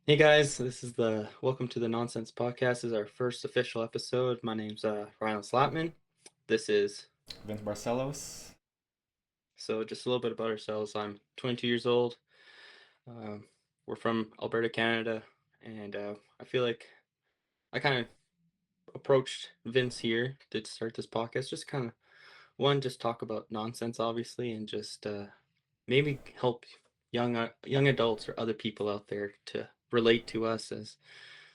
Hey guys, this is the Welcome to the Nonsense Podcast. This is our first official episode. My name's Ryan Slapman. This is Vince Barcelos. just a little bit about ourselves. I'm 22 years old. Um, we're from Alberta, Canada, and I feel like I kind of approached Vince here to start this podcast. Just kind of just talk about nonsense, obviously, and just maybe help young adults or other people out there to relate to us as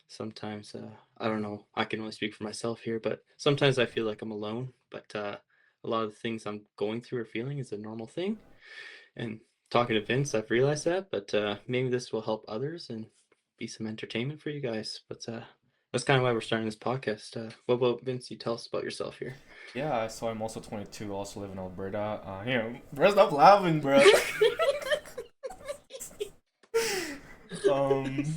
sometimes I don't know, I can only speak for myself here, but sometimes I feel like I'm alone, but a lot of the things I'm going through or feeling is a normal thing. And talking to Vince, I've realized that, but maybe this will help others and be some entertainment for you guys. But that's kind of why we're starting this podcast. What about Vince? You tell us about yourself here. Yeah, so I'm also 22, also live in Alberta. Bro, stop laughing, bro. um,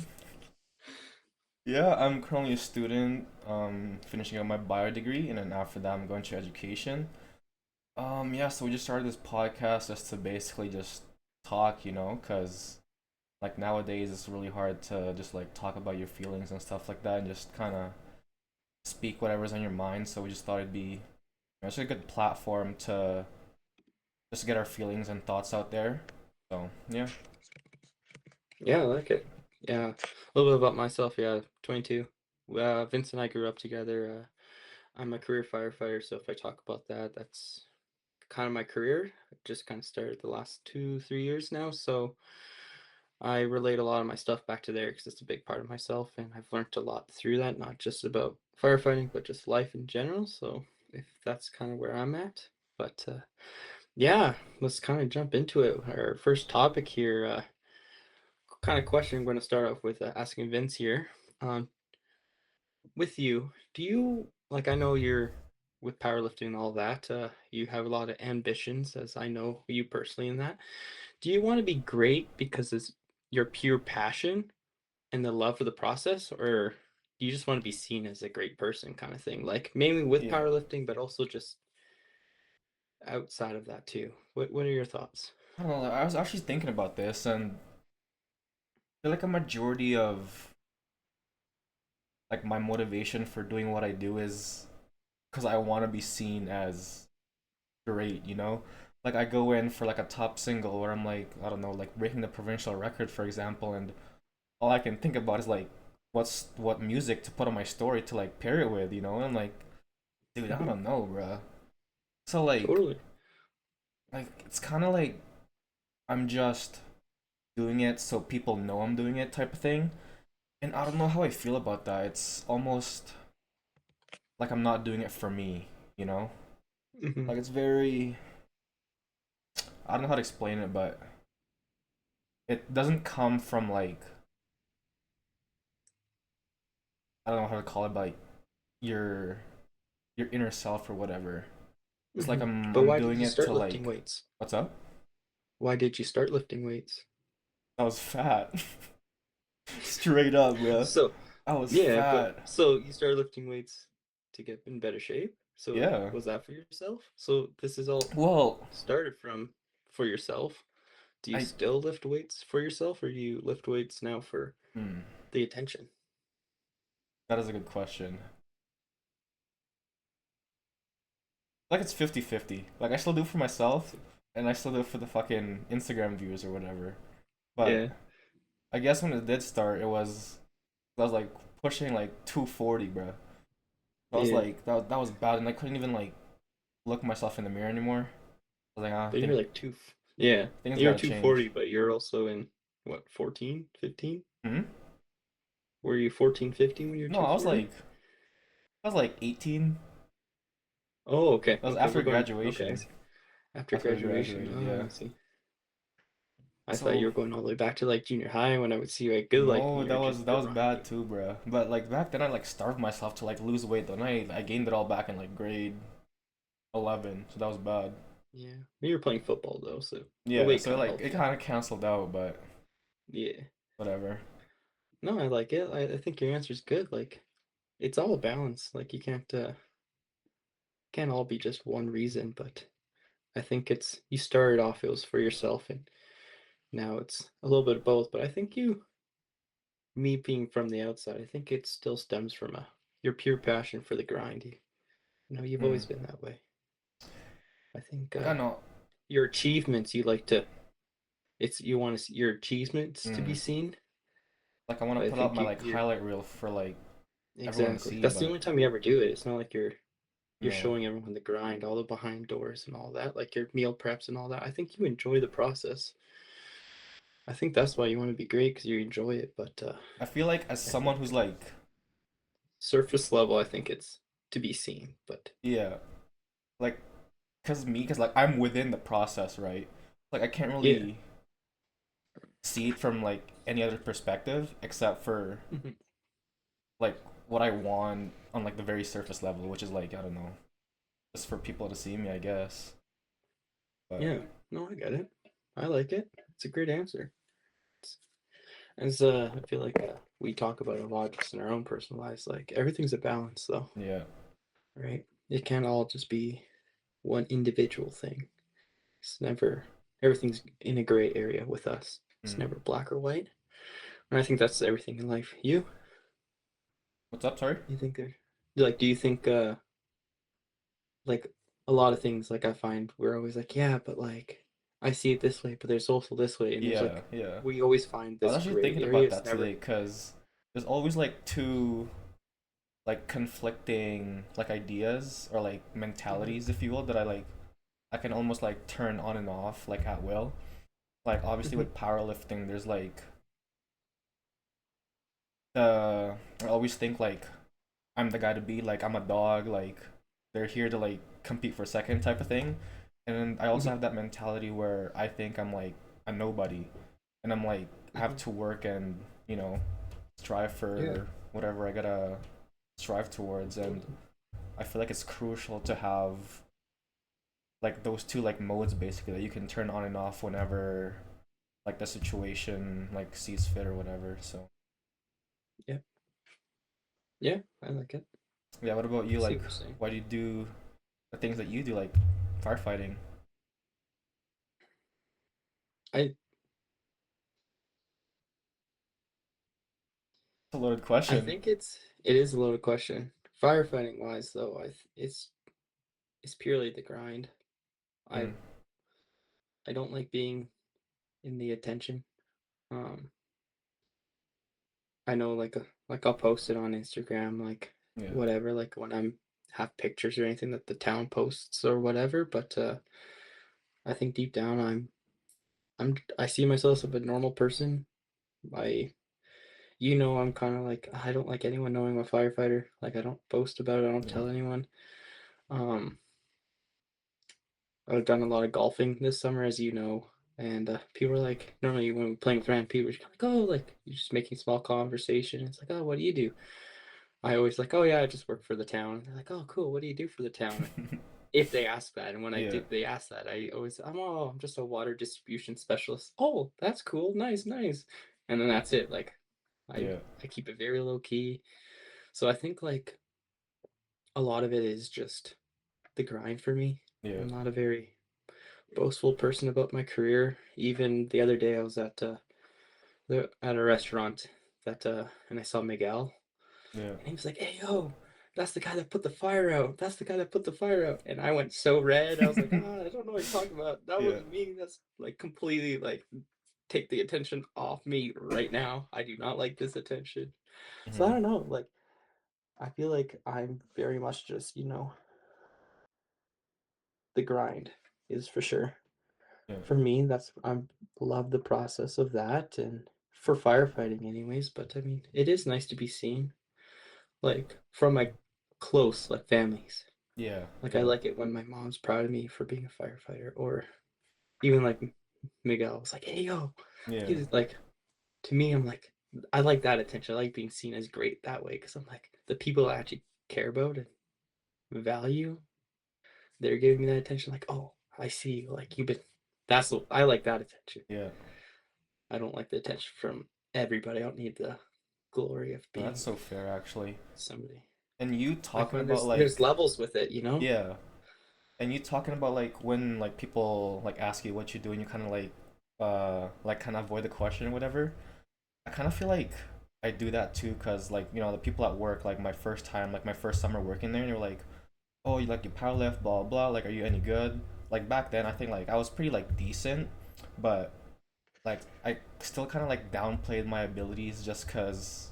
yeah, I'm currently a student, finishing up my bio degree, and then after that, I'm going to education. Yeah, so we just started this podcast just to basically just talk, because like nowadays it's really hard to just like talk about your feelings and stuff like that, and just kind of speak whatever's on your mind. So we just thought it'd be it's a good platform to just get our feelings and thoughts out there. So yeah. Yeah, I like it. Yeah, a little bit about myself. Yeah, 22. Vince and I grew up together. I'm a career firefighter, so if I talk about that, that's kind of my career. I just kind of started the last 2, 3 years now, so I relate a lot of my stuff back to there because it's a big part of myself, and I've learned a lot through that, not just about firefighting, but just life in general. So if that's kind of where I'm at, but yeah, let's kind of jump into it. Our first topic here, kind of question. I'm going to start off with asking Vince here. Um, with you, do you like? I know you're with powerlifting and all that. You have a lot of ambitions, as I know you personally in that. Do you want to be great because it's your pure passion and the love for the process, or do you just want to be seen as a great person, kind of thing? Like mainly with Yeah. powerlifting, but also just outside of that too. What are your thoughts? I don't know. I was actually thinking about this, and I feel like a majority of like my motivation for doing what I do is because I want to be seen as great. Like I go in for like a top single where I'm like, I don't know, like breaking the provincial record, for example, and all I can think about is like, what music to put on my story to like pair it with. And I'm like, dude, I Mhm. don't know, bruh. So Totally. like it's kind of like I'm just doing it so people know I'm doing it type of thing. And I don't know how I feel about that. It's almost like I'm not doing it for me? Hmm. Like it's very I don't know how to explain it, but it doesn't come from like I don't know how to call it, but like your your inner self or whatever. It's like Hmm. I'm But I'm why did doing you it start to lifting like weights? what's up? Why did you start lifting weights? I was fat. Straight up, bro. So, I was yeah, but fat. so you started lifting weights to get in better shape. So Yeah. was that for yourself? So this is all Well, started from for yourself. Do you I still lift weights for yourself, or do you lift weights now for hmm, the attention? that is a good question. Like it's 50-50. Like I still do it for myself and I still do it for the fucking Instagram views or whatever. But Yeah, I guess when it did start, I was like pushing like 240, bro. I was yeah. like that was bad, and I couldn't even like look myself in the mirror anymore. I was like, ah, But you're like yeah, things you're gotta 240, change. but you're also in what, 14, 15? Hmm. Were you 14, 15 when you're No, 240? I was like 18. Oh, okay, That was okay, after we're going, okay, I graduation. see. After After I graduation, graduated, oh, yeah. I see. I thought you So were going all the way back to like junior high when I would see you at good, like no, when you're just that was running. bad too, bro. But like back then, I like starved myself to like lose weight. Then I gained it all back in like grade 11, so that was bad. Yeah, you were playing football though, so the Yeah, weight so kind of like helped it you. kind of canceled out, but Yeah. whatever. No, I like it. I think your answer's good. Like, it's all a balance. Like, you can't all be just one reason, but I think it's you started off it was for yourself, and now it's a little bit of both. But I think me being from the outside, I think it still stems from a your pure passion for the grind. You know, you've Hmm. always been that way. I think Like I know. your achievements you like to it's you want to see your achievements to be Mm. seen. Like I want But to I put out think my like you're highlight reel for like everyone to exactly see, that's the but only time you ever do it. It's not like you're yeah, showing everyone the grind, all the behind doors and all that, like your meal preps and all that. I think you enjoy the process. I think that's why you want to be great because you enjoy it. But I feel like as I someone think who's like, surface level, I think it's to be seen. But yeah, like, cause like I'm within the process, right? Like I can't yeah, really see it from like any other perspective except for mhm. like what I want on like the very surface level, which is like I don't know, just for people to see me, I guess. But Yeah, no, I get it. I like it. It's a great answer. It's, as I feel like we talk about it a lot just in our own personal lives. Like everything's a balance, though, yeah, right? It can't all just be one individual thing. It's never everything's in a gray area with us. It's mm. never black or white. And I think that's everything in life. What's up? Sorry. You think there, like, do you think like a lot of things like I find we're always like, yeah, but like I see it this way, but there's also this way, and there's Yeah, like yeah. we always find I was this actually gray thinking area. about It's that never today because there's always like two like conflicting like ideas or like Mhm, mentalities, if you will, that I can almost like turn on and off like at will. Like obviously mhm, with powerlifting, there's like the I always think like I'm the guy to beat, like I'm a dog, like they're here to like compete for second type of thing. And then I also mhm, have that mentality where I think I'm like a nobody and I'm like have mhm. to work and, you know, strive Yeah, for whatever I gotta strive towards. And totally. I feel like it's crucial to have like those two like modes basically that you can turn on and off whenever like the situation like sees fit or whatever. So Yeah, yeah, I like it. yeah, what about you? I see Like what you're saying. why do you do the things that you do like firefighting? I It's a loaded I question. think it is a loaded question. Firefighting wise, though, it's purely the grind. I Mm, I don't like being in the attention. Um, I know like I'll post it on Instagram, like yeah. whatever, like when I'm have pictures or anything that the town posts or whatever. But I think deep down I see myself as a normal person. I I'm kind of like I don't like anyone knowing I'm a firefighter. Like I don't post about it. I don't Yeah. tell anyone. Um, I've done a lot of golfing this summer, as you know, and people are like, normally when we're playing with random people, you're like, oh, like you're just making small conversation. It's like, oh, what do you do? I always like, oh yeah, I just work for the town. And they're like, oh, cool. What do you do for the town? If they ask that, and when Yeah. they ask that, I'm just a water distribution specialist. Oh, that's cool. Nice, nice. And then that's it. Like, I Yeah. I keep it very low key. So I think like a lot of it is just the grind for me. Yeah. I'm not a very boastful person about my career. Even the other day, I was at a restaurant and I saw Miguel, Yeah. and he was like, "Hey, yo, that's the guy that put the fire out. That's the guy that put the fire out." And I went so red. I was like, "Ah, I don't know what you're talking about. That Yeah. wasn't me. That's like completely like take the attention off me right now. I do not like this attention." So I Hmm. don't know. Like I feel like I'm very much just the grind is for sure. Yeah. For me, that's I love the process of that and for firefighting anyways, but I mean, it is nice to be seen like from my close like families. Yeah. Like I Yeah. like it when my mom's proud of me for being a firefighter or even like Miguel was like, "Hey yo." Yeah. He's like to me I'm like I like that attention. I like being seen as great that way because I'm like the people I actually care about and value, they're giving me that attention like, "Oh, I see you. Like you've been that's what I like that attention." Yeah. I don't like the attention from everybody. I don't need the glory of No, that's being so fair actually. somebody. And you I talking find about there's like levels with it, you know? yeah. And you talking about like when like people like ask you what you do and you kind of like kind of avoid the question or whatever. I kind of feel like I do that too because like the people at work, like my first time, like my first summer working there, and they were like, oh, you like you power lift, blah blah, like are you any good? Like back then I think like I was pretty like decent, but like I still kind of like downplayed my abilities just because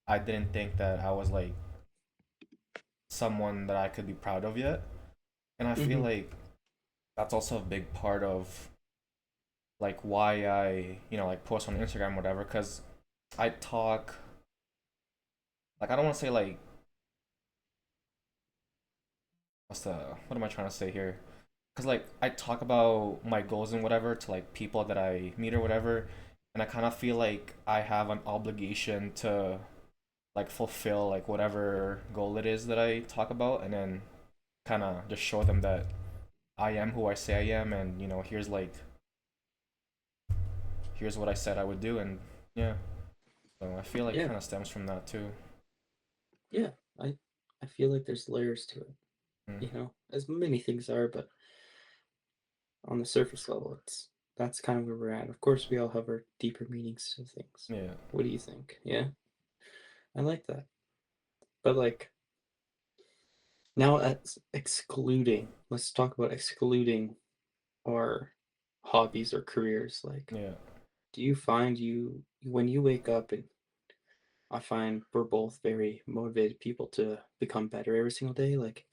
I didn't think that I was like someone that I could be proud of yet. And I feel Hmm. like that's also a big part of like why I like post on Instagram or whatever, because I talk, like I don't want to say like what am I trying to say here? Because like I talk about my goals and whatever to like people that I meet or whatever, and I kind of feel like I have an obligation to like fulfill like whatever goal it is that I talk about, and then kind of just show them that I am who I say I am, and here's what I said I would do, and yeah. So I feel like it Yeah, kind of stems from that too. yeah. I I feel like there's layers to it, Mm. as many things are, but on the surface level, that's kind of where we're at. Of course, we all have our deeper meanings to things. Yeah. What do you think? Yeah, I like that. But like now, let's talk about excluding our hobbies or careers. Like, Yeah. do you find when you wake up and I find we're both very motivated people to become better every single day. Like,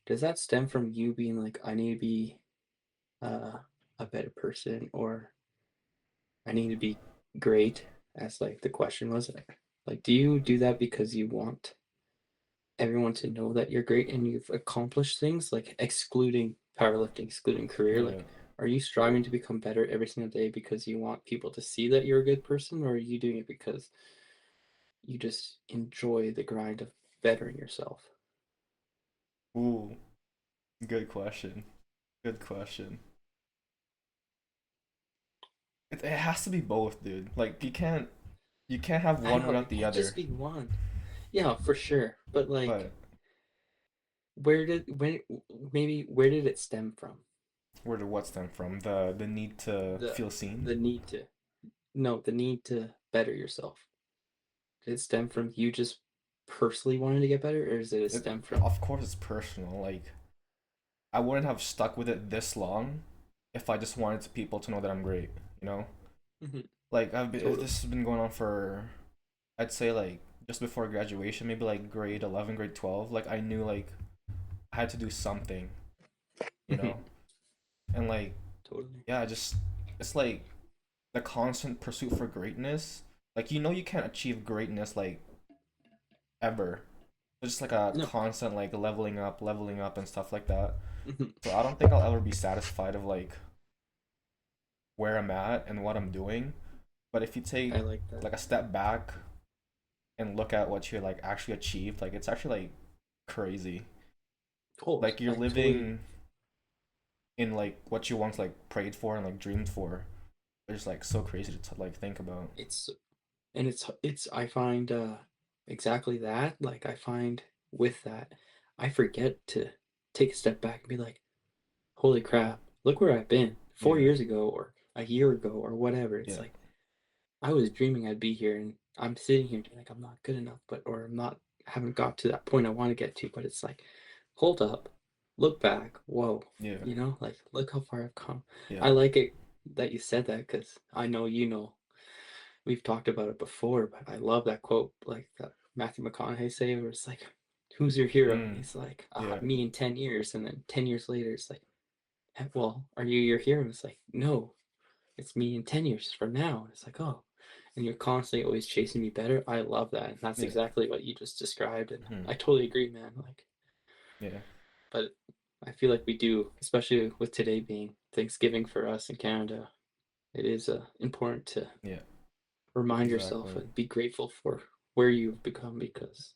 does that stem from you being like, I need to be uh, a better person, or I need to be great, as like the question was? Like, do you do that because you want everyone to know that you're great and you've accomplished things, like excluding powerlifting, excluding career? Yeah. Like, are you striving to become better every single day because you want people to see that you're a good person, or are you doing it because you just enjoy the grind of bettering yourself? Ooh, good question. Good question. It has to be both, dude. Like you can't have I one know without it the can't just other. be one. Yeah, for sure. But like, But when maybe where did it stem from? where did what stem from? The need to The feel seen. the need to no, the need to better yourself. Did it stem from you just personally wanting to get better, or does it It stem from? of course it's personal. Like I wouldn't have stuck with it this long if I just wanted people to know that I'm great. You know, Mhm. like Totally. this has been going on for I'd say like just before graduation, maybe like grade 11, grade 12. Like I knew like I had to do something. You Mhm. know, and like Totally. yeah, just it's like the constant pursuit for greatness. Like you can't achieve greatness like ever. It's just like a No. constant like leveling up and stuff like that. Mhm. So I don't think I'll ever be satisfied of like where I'm at and what I'm doing. But if you take I like that. like a step back and look at what you like actually achieved, like it's actually like crazy. Oh, Like you're I totally. living in like what you once like prayed for and like dreamed for. It's just like so crazy to like think about. It's and it's I find exactly that. Like I find with that, I forget to take a step back and be like, holy crap, look where I've been four Yeah, years ago or a year ago or whatever. It's yeah, like I was dreaming I'd be here and I'm sitting here like I'm not good enough, but or I'm not haven't got to that point I want to get to. But it's like, hold up, look back, whoa, yeah, like look how far I've come. yeah, I like it that you said that because I know we've talked about it before, but I love that quote, like that Matthew McConaughey say, where it's like, "Who's your hero?" And mm, he's like, yeah, "Me in 10 years," and then 10 years later, it's like, well, are you your hero? And it's like, no, it's me in 10 years from now. And it's like, oh, and you're constantly always chasing me better. I love that, and that's yeah, exactly what you just described, and hmm, I totally agree, man. Like, yeah, but I feel like we do, especially with today being Thanksgiving for us in Canada. It is important to yeah, remind yourself exactly. and be grateful for where you've become because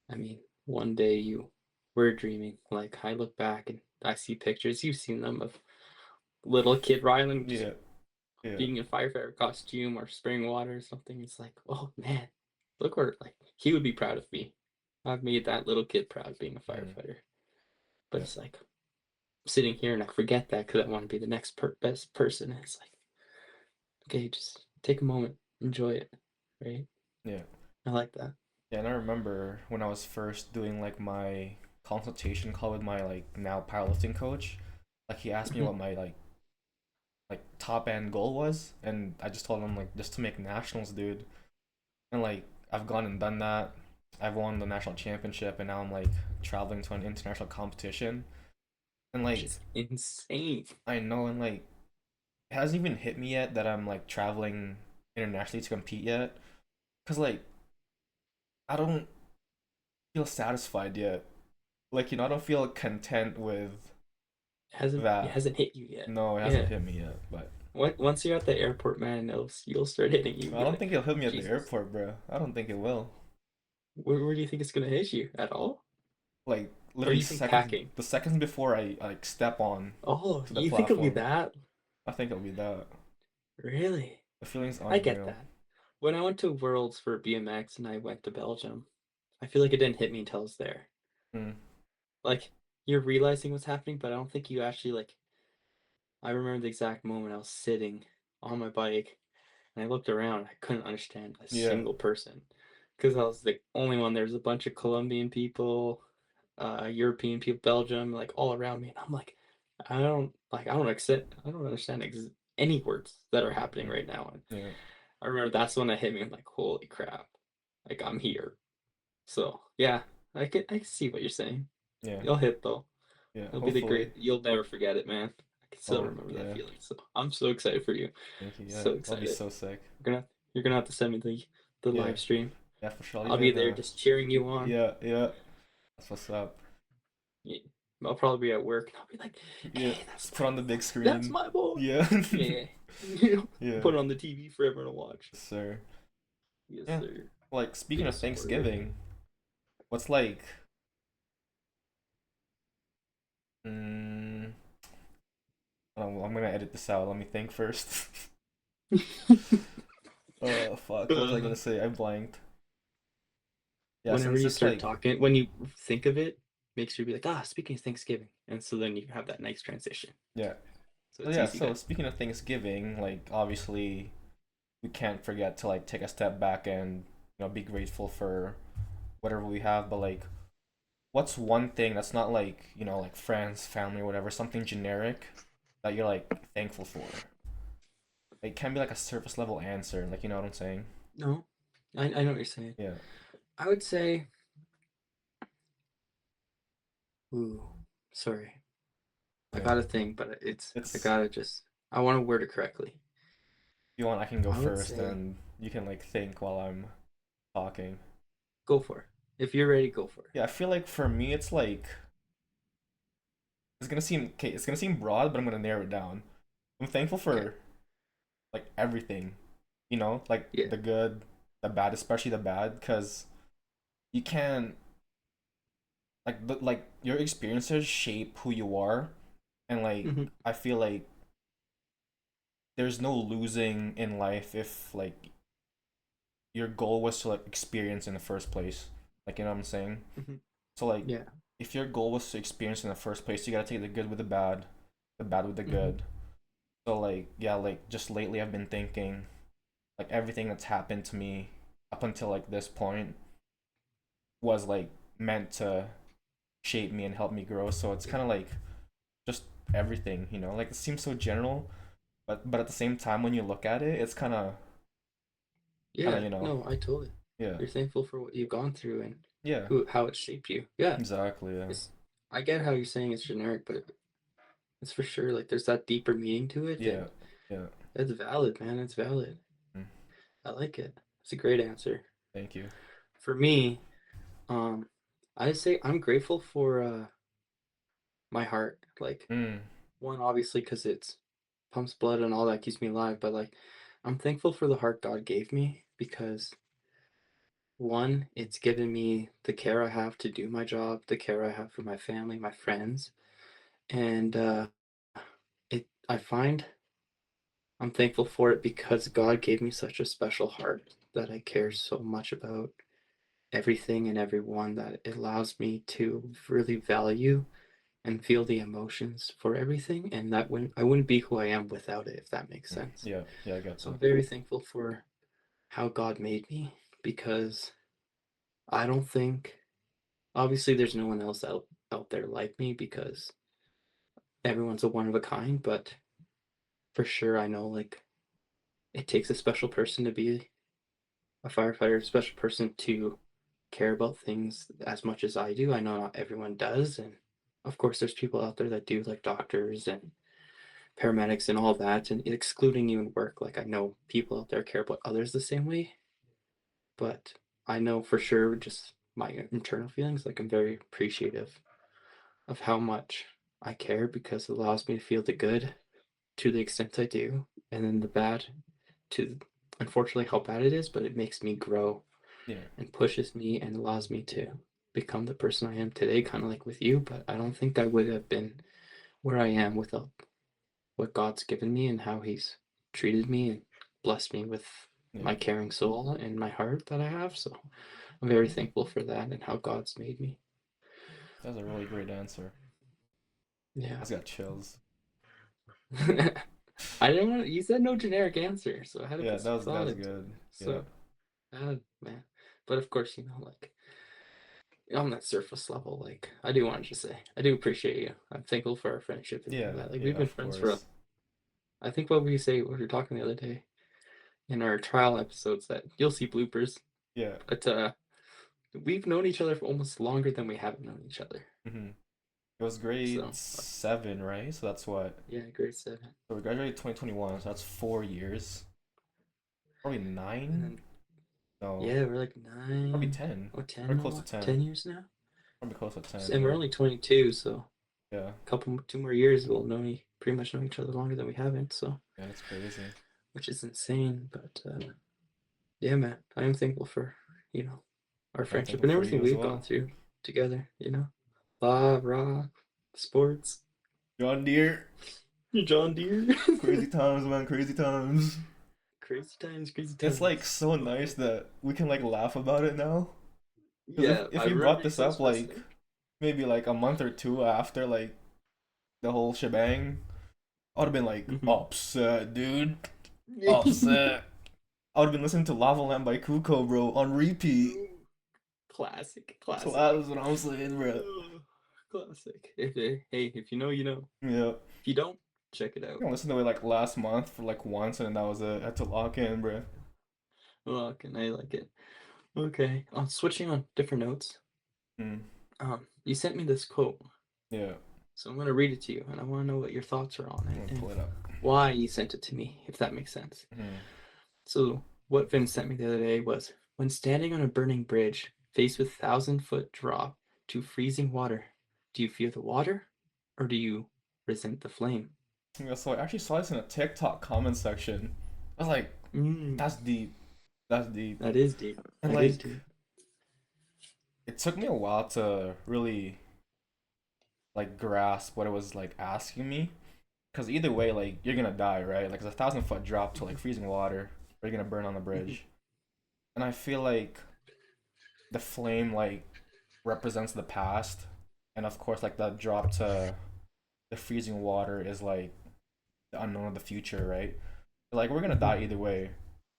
I mean, one day you were dreaming. Like I look back and I see pictures, you've seen them, of little kid Rylan just Yeah, yeah, being in firefighter costume or spraying water or something. It's like, oh man, look where like he would be proud of me. I've made that little kid proud being a hmm, firefighter. But yeah, it's like sitting here and I forget that because I want to be the next best person. And it's like, okay, just take a moment, enjoy it. right? Yeah. I like that. Yeah, and I remember when I was first doing like my consultation call with my like now powerlifting coach, like he asked me Mhm. what my like top end goal was, and I just told him like just to make nationals, dude. And like I've gone and done that. I've won the national championship, and now I'm like traveling to an international competition. And Which like is insane. I know, and like it hasn't even hit me yet that I'm like traveling internationally to compete yet. Cause like I don't feel satisfied yet. Like I don't feel content with It that. hasn't hit you yet. No, it hasn't Yeah. hit me yet. But Once you're at the airport, man, you'll start hitting you. I Be don't like, think it'll hit me at the Jesus, airport, bro. I don't think it will. where do you think it's gonna hit you at all? Like Or do literally you think seconds, packing? the seconds before I like step on Oh, to the you think it'll be platform, that? I think it'll be that. Really? The feeling's I get unreal. that. When I went to Worlds for BMX and I went to Belgium, I feel like it didn't hit me until I was there. Mm. Like you're realizing what's happening, but I don't think you actually like. I remember the exact moment I was sitting on my bike and I looked around. I couldn't understand a Yeah. single person because I was the only one. There was a bunch of Colombian people, European people, Belgium, like all around me, and I'm like, I don't accept, I don't understand any words that are happening Mm. right now. And Yeah. I remember that's when it hit me. I'm like, holy crap, like I'm here. So yeah, I can see what you're saying. Yeah. You'll hit though. Yeah. It'll be the Hopefully. great. You'll never forget it, man. I can still Oh remember that yeah. feeling. So I'm so excited for you. Thank you. Yeah. So That'll be excited. so sick. You're gonna you're gonna have to send me the Yeah. live stream. Yeah, for sure. I'll I'll be even there just cheering you on. yeah, yeah. That's what's up. Yeah, I'll probably be at work and I'll be like, Yeah. "Hey, that's Just my put on the boy. big That's screen. my boy." Yeah. Yeah, Yeah. put it on the TV for everyone to watch. Yes, sir. Yes, Yeah. sir. Like speaking Be a of supporter. Thanksgiving, what's like mm, I'm gonna edit this out. Let me think first. Oh fuck, what was I Uh, gonna say? I blanked. Yeah, Whenever since you it's start like talking, when you think of it, make sure you be like, speaking of Thanksgiving, and so then you have that nice transition. yeah. So So it's yeah, easy so then. speaking of Thanksgiving, like obviously we can't forget to like take a step back and be grateful for whatever we have, but like what's one thing that's not like, like friends, family, whatever, something generic that you're like thankful for? It can be like a surface level answer, like you know what I'm saying? No, I know what you're saying. Yeah. I would say, ooh, sorry. I Yeah. got a thing, but I It's gotta just, I want to word it correctly. if you want I can go I would first say, and you can like think while I'm talking. go for it. If you're ready, go for it. Yeah, I feel like for me it's like it's gonna seem broad, but I'm gonna narrow it down. I'm thankful Okay. for like everything, like Yeah. the good, the bad, especially the bad, because you can like your experiences shape who you are, and like Hmm. I feel like there's no losing in life if like your goal was to like experience in the first place, like you know what I'm saying. Hmm. So like Yeah. if your goal was to experience in the first place, you gotta take the good with the bad with the Hmm. good. So like yeah, like just lately I've been thinking like everything that's happened to me up until like this point was like meant to shape me and help me grow. So it's Yeah. kind of like just everything, Like it seems so general, but at the same time when you look at it, it's kind of, Yeah. No, I totally. yeah. You're thankful for what you've gone through and Yeah. how it shaped you. Yeah. Exactly, yeah. It's, I get how you're saying it's generic, but it's for sure like there's that deeper meaning to it, Yeah. and Yeah. it's valid, man. It's valid. Mm. I like it. It's a great answer. Thank you. For me, um, I say I'm grateful for my heart. Like Mm. one, obviously, because it's pumps blood and all that keeps me alive. But like, I'm thankful for the heart God gave me because one, it's given me the care I have to do my job, the care I have for my family, my friends, and it. I find I'm thankful for it because God gave me such a special heart that I care so much about everything and everyone that it allows me to really value and feel the emotions for everything, and that I wouldn't be who I am without it, if that makes sense. Yeah. Yeah, I get So I'm that. very thankful for how God made me because I don't think obviously there's no one else out there like me because everyone's a one of a kind, but for sure I know like it takes a special person to be a firefighter, a special person to care about things as much as I do. I know not everyone does, and of course there's people out there that do like doctors and paramedics and all that, and excluding you in work. Like I know people out there care about others the same way, but I know for sure just my internal feelings. Like I'm very appreciative of how much I care because it allows me to feel the good to the extent I do, and then the bad to unfortunately how bad it is, but it makes me grow Yeah. and pushes me and allows me to become the person I am today, kind of like with you. But I don't think I would have been where I am without what God's given me and how He's treated me and blessed me with Yeah. my caring soul and my heart that I have. So I'm very thankful for that and how God's made me. That's a really great answer. I Yeah. just got chills. I didn't want you said no generic answer, so I had to Yeah, put some that thought was into it. good. Yeah. So, man. But of course, like on that surface level, like I do want to just say, I do appreciate you. I'm thankful for our friendship and all Yeah, that. Like yeah, we've been of friends for, course. I think what we say, what we were talking the other day in our trial episodes that you'll see bloopers, Yeah. but we've known each other for almost longer than we haven't known each other. Mm-hmm. It was grade So, 7, right? So that's what. yeah, grade seven. So we graduated 2021, so that's 4 years. Probably And 9? then, No, yeah, we're like probably nine, 10. or 10 Probably close to now, 10. 10 years now. Probably close to 10, And we're yeah. only 22, so Yeah. a couple, 2 more years, we'll pretty much know each other longer than we haven't. So, Yeah, that's crazy. which is insane. But yeah, man, I am thankful for, our I'm friendship thankful and for everything you as we've gone well. through together, Blah, rah, sports, John Deere. John Deere. Crazy times, man, crazy times. Crazy times, crazy It's like times. so Oh, nice that we can like laugh about it now. Because yeah, if I you brought remember you this so up like specific. maybe like a month or two after like the whole shebang, I would have been like Hmm. upset, dude. Upset. I would have been listening to Lava Lamp by Kuko, bro, on repeat. Classic, So classic. that's what I'm saying, bro. Ugh, classic. Hey, if you know, you know. Yeah. If you don't, check it out. I listened to it like last month for like once, and that was it. I had to lock in, bro. Well, can I like it? Okay. Switching on different notes. Hmm. You sent me this quote, Yeah. so I'm gonna read it to you, and I want to know what your thoughts are on I'm it gonna and pull it up. why you sent it to me, if that makes sense. Hmm. So, what Vince sent me the other day was when standing on a burning bridge, faced with 1,000-foot drop to freezing water, do you fear the water or do you resent the flame? Yeah, so I actually saw this in a TikTok comment section. I was like, Mm, that's deep. That's deep. that is deep. And That is like, deep. it took me a while to really like grasp what it was like asking me. Because either way, like, you're gonna die, right? Like, it's 1,000 foot drop to like freezing water, or you're gonna burn on the Mhm, bridge. And I feel like the flame like represents the past, and of course, like that drop to the freezing water is like the unknown of the future, right? Like, we're gonna mhm, die either way.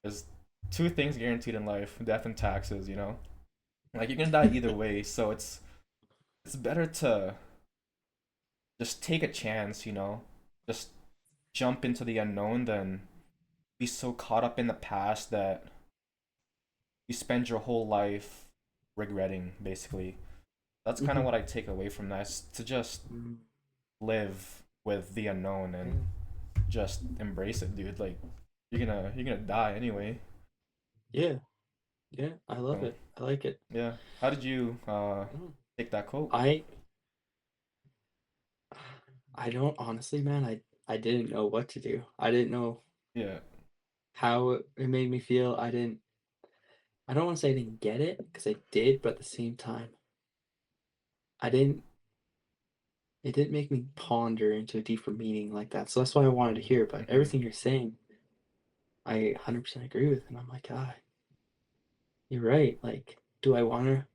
There's two things guaranteed in life: death and taxes. Like you're gonna die either way. So it's better to just take a chance. Just jump into the unknown than be so caught up in the past that you spend your whole life regretting, basically. That's kind of mhm. what I take away from that, is to just Mm, live with the unknown and yeah. just embrace it, dude. Like, you're gonna die anyway. Yeah, yeah, I love So it. I like it. yeah. How did you Mm. take that quote? I I don't honestly, man, I didn't know what to do. I didn't know Yeah. how it made me feel. I don't want to say I didn't get it because I did, but at the same time, I didn't it didn't make me ponder into a deeper meaning like that. So that's why I wanted to hear. But Hmm. everything you're saying, I 100% agree with. And I'm like, you're right. Like, do I want to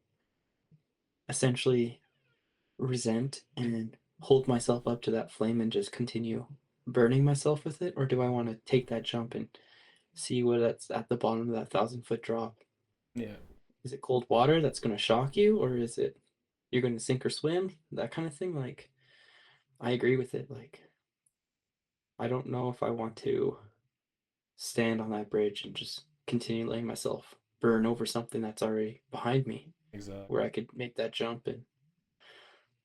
essentially resent and hold myself up to that flame and just continue burning myself with it? Or do I want to take that jump and see what that's at the bottom of that 1,000 foot drop. Yeah, Is it cold water that's going to shock you, or is it you're going to sink or swim? That kind of thing. Like, I agree with it. Like, I don't know if I want to stand on that bridge and just continue letting myself burn over something that's already behind me, where exactly. I could make that jump and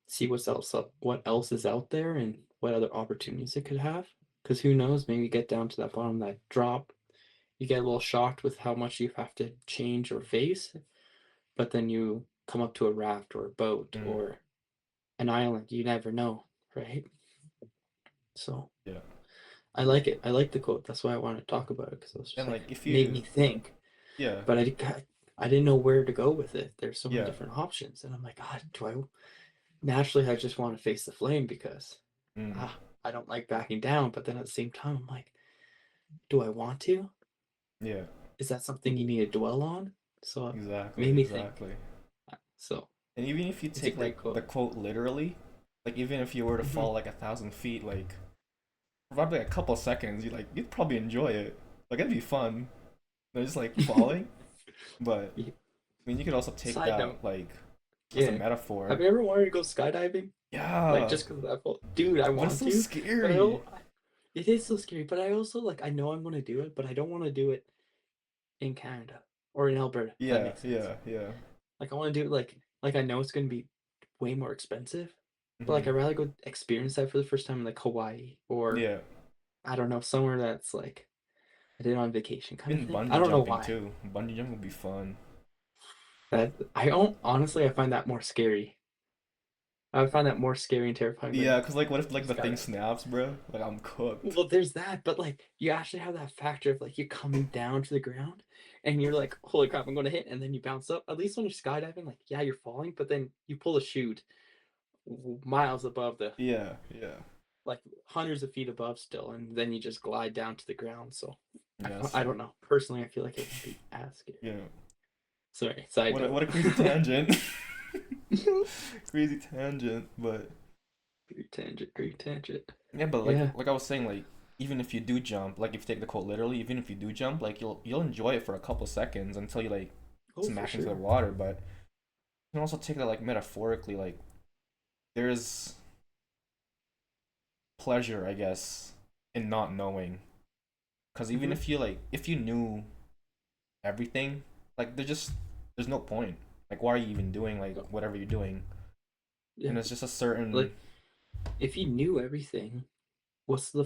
see what else is out there and what other opportunities it could have. Because who knows, maybe get down to that bottom of that drop, you get a little shocked with how much you have to change or face, but then you come up to a raft or a boat Mm, or an island. You never know, right? So yeah, I like it. I like the quote. That's why I wanted to talk about it because it was just and like like if made you, me think. yeah, But I didn't know where to go with it. There's so many yeah, different options, and I'm like, God, do I naturally I just want to face the flame because mm, ah, I don't like backing down. But then at the same time, I'm like, do I want to? yeah, Is that something you need to dwell on? So it exactly, made me think. exactly. So And even if you it's a take great like the quote. quote literally, like even if you were to Hmm. fall like 1,000 feet, like for probably a couple seconds, you'd probably enjoy it. Like it'd be fun. Just like falling, but I mean you could also take Side that note, like as a yeah. Have metaphor. you ever wanted to go skydiving? Like Yeah, just because of that quote, dude, I but it's want so to, but I scary. don't. It is so scary, but I also like I know I'm going to do it, but I don't want to do it in Canada or in Alberta. If that Yeah, makes sense. yeah, yeah. Like I want to do it like I know it's going to be way more expensive, but like Hmm. I'd rather go experience that for the first time in like Hawaii or Yeah, I don't know somewhere that's like I did on vacation kind of even thing. I bungee don't know jumping why. too. Bungee jumping would be fun. That I don't honestly I find that more scary. I would find that more scary and terrifying Yeah, than cause like what if like the thing skydiving. snaps, bro? Like I'm cooked. Well, there's that, but like you actually have that factor of like you coming down to the ground and you're like, holy crap, I'm gonna hit, and then you bounce up. At least when you're skydiving, like yeah, you're falling, but then you pull a chute miles above the Yeah, yeah, like hundreds of feet above still, and then you just glide down to the ground. So yeah. That's I true. don't know. Personally, I feel like it won't be as scary. Yeah. Sorry, side What note. a crazy tangent. Crazy tangent, but Great tangent, great tangent. yeah, but Yeah. like I was saying, like even if you do jump, like if you take the quote literally, even if you do jump, like you'll enjoy it for a couple seconds until you like Oh, for smack into the sure. water. But you can also take that like metaphorically, like there's pleasure, I guess, in not knowing. Because even Hmm. if you knew everything, like there's no point. Like why are you even doing like No. whatever you're doing? Yeah. And it's just a certain Like if you knew everything, what's the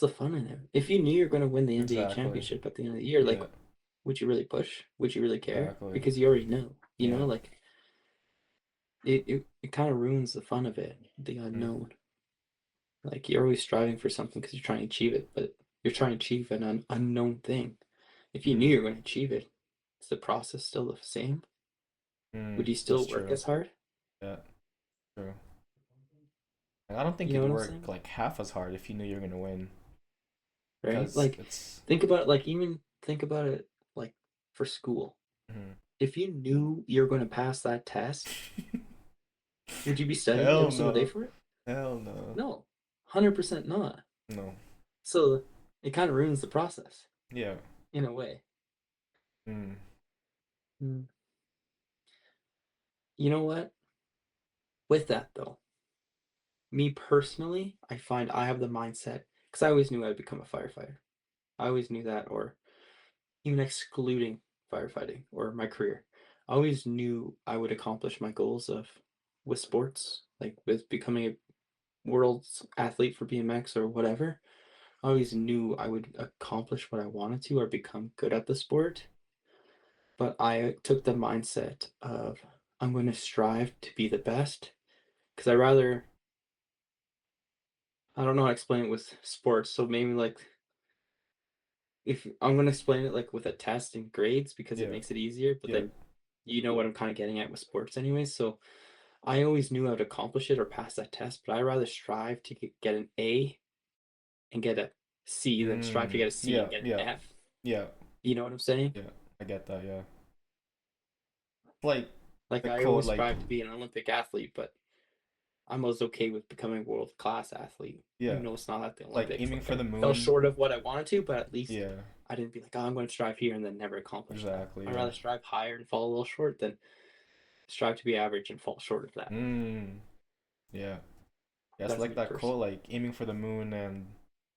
fun in it? If you knew you're going to win the NBA exactly. championship at the end of the year, like Yeah, would you really push? Would you really care? exactly. Because you already know. Yeah. Like it kind of ruins the fun of it, the Mm. unknown. Like you're always striving for something because you're trying to achieve it, but you're trying to achieve an unknown thing. If you knew Mm. you're going to achieve it, is the process still the same? Mm. Would you That's still work true. as hard? Yeah, true. And I don't think You know you'd what I'm work saying? like half as hard if you knew you were gonna win, Right? because Like it's. think about it, like even think about it like for school. Mhm. If you knew you're going to pass that test, would you be studying Hell every single day no. for it? Hell no. No, 100% not. No. So it kind of ruins the process Yeah. in a way. Mm. Mm. You know what? With that though, me personally, I find I have the mindset because I always knew I'd become a firefighter. I always knew that, or even excluding firefighting or my career, I always knew I would accomplish my goals of with sports, like with becoming a world's athlete for BMX or whatever. I always knew I would accomplish what I wanted to or become good at the sport. But I took the mindset of I'm going to strive to be the best because I don't know how to explain it with sports. So maybe like if I'm going to explain it like with a test and grades because it Yeah. makes it easier, but Yeah. then you know what I'm kind of getting at with sports anyways. So I always knew I would accomplish it or pass that test, but I rather strive to get an A and get a C than strive to Mm. get a C Yeah. and get an Yeah. F. Yeah. You know what I'm saying? Yeah. I get that. Yeah. Like Like the I quote, always like strive to be an Olympic athlete, but I'm always okay with becoming a world class athlete, yeah, even though it's not at the like Olympics. aiming Like for I the fell moon. short of what I wanted to, but at least Yeah. I didn't be like, oh, I'm going to strive here and then never accomplish that. Exactly. I'd Yeah. rather strive higher and fall a little short than strive to be average and fall short of that. Mm. Yeah. Yeah. It's That's like me that quote, personally. like aiming for the moon and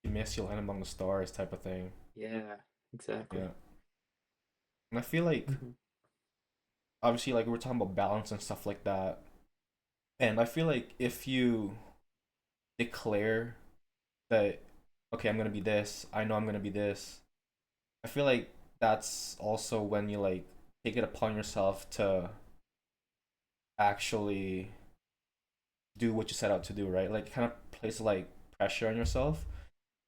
you miss, you'll end among the stars type of thing. Yeah, Yeah. exactly. And I feel like Hmm. obviously like we are talking about balance and stuff like that. And I feel like if you declare that okay, I'm gonna be this, I know I'm gonna be this, I feel like that's also when you like take it upon yourself to actually do what you set out to do, right? Like kind of place like pressure on yourself.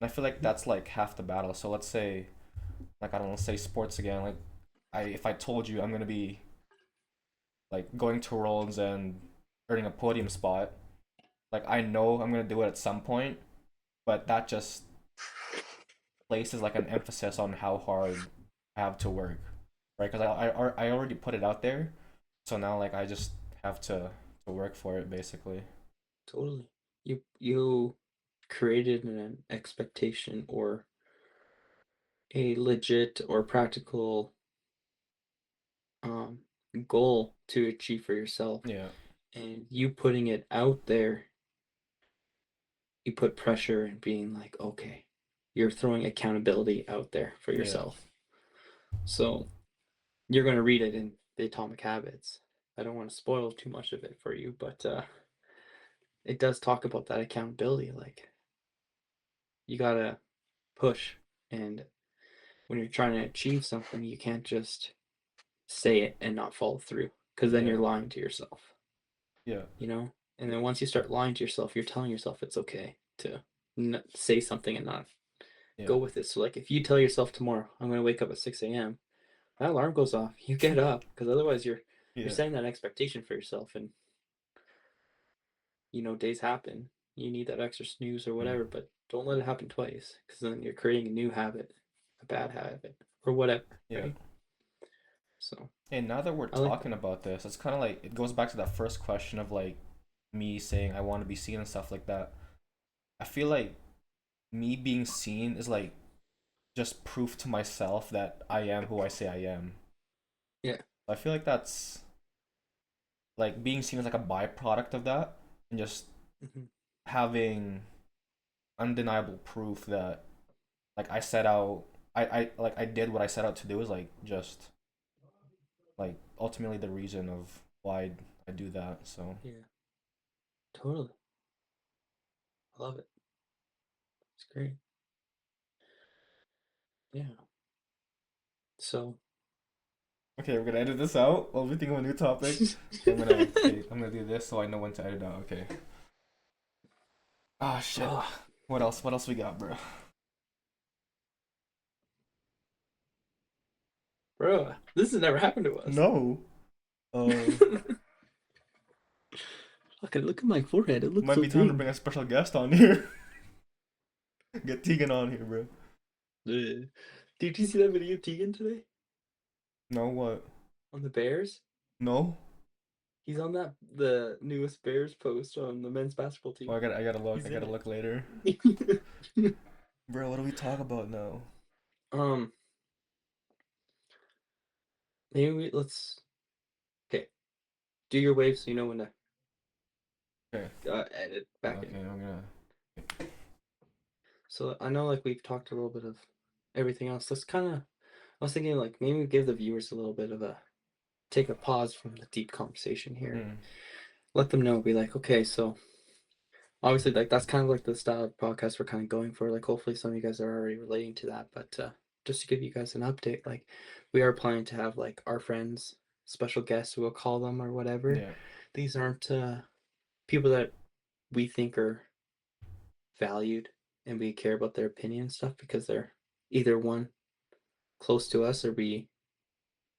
And I feel like that's like half the battle. So let's say like I don't know, let's say sports again. Like I if I told you I'm gonna be like going to Worlds and earning a podium spot, like I know I'm gonna do it at some point, but that just places like an emphasis on how hard I have to work, right? Because I already put it out there, so now like I just have to work for it basically. Totally. You created an expectation or a legit or practical um, goal to achieve for yourself, Yeah, and you putting it out there, you put pressure and being like, okay, you're throwing accountability out there for yeah, yourself. So you're going to read it in the Atomic Habits. I don't want to spoil too much of it for you, but it does talk about that accountability. Like you gotta push, and when you're trying to achieve something, you can't just say it and not follow through, because then yeah, you're lying to yourself, yeah, you know. And then once you start lying to yourself, you're telling yourself it's okay to say something and not yeah, go with it. So like if you tell yourself tomorrow, I'm going to wake up at 6 a.m., that alarm goes off, you get up, because otherwise you're yeah, setting that expectation for yourself. And days happen, you need that extra snooze or mm, whatever, but don't let it happen twice, because then you're creating a new habit, a bad habit, or whatever, yeah. right? So And now that we're I like that. talking about this, it's kind of like it goes back to that first question of like me saying I want to be seen and stuff like that. I feel like me being seen is like just proof to myself that I am who I say I am. Yeah. I feel like that's like being seen as like a byproduct of that and just Hmm. having undeniable proof that like I set out I like I did what I set out to do is like just like ultimately the reason of why I do that. So Yeah, totally. I love it. It's great. Yeah. So okay, we're gonna edit this out while we think of a new topic. Okay, I'm gonna do this so I know when to edit out. Okay. Ah shit. oh, What else? What else we got, bro? bro, this has never happened to us. No. Okay, look at my forehead. It looks Might so be time to bring big. a special guest on here. Get Tegan on here, bro. Did you see that video of Tegan today No, what? on the Bears? No? He's on the newest Bears post on the men's basketball Oh, team. I gotta look. I He's in gotta look later. it. Bro, what do we talk about now? um, let's okay. Do your wave so you know when to Okay. edit back in. Okay, I'm gonna. So I know like we've talked a little bit of everything else. Let's kind of. I was thinking like maybe give the viewers a little bit of a take a pause from the deep conversation here and Mm, let them know. Be like, okay, so obviously like that's kind of like the style of podcast we're kind of going for. Like hopefully some of you guys are already relating to that, but just to give you guys an update, like we are planning to have like our friends, special guests, we'll call them or whatever. yeah, These aren't people that we think are valued and we care about their opinion and stuff, because they're either one close to us or we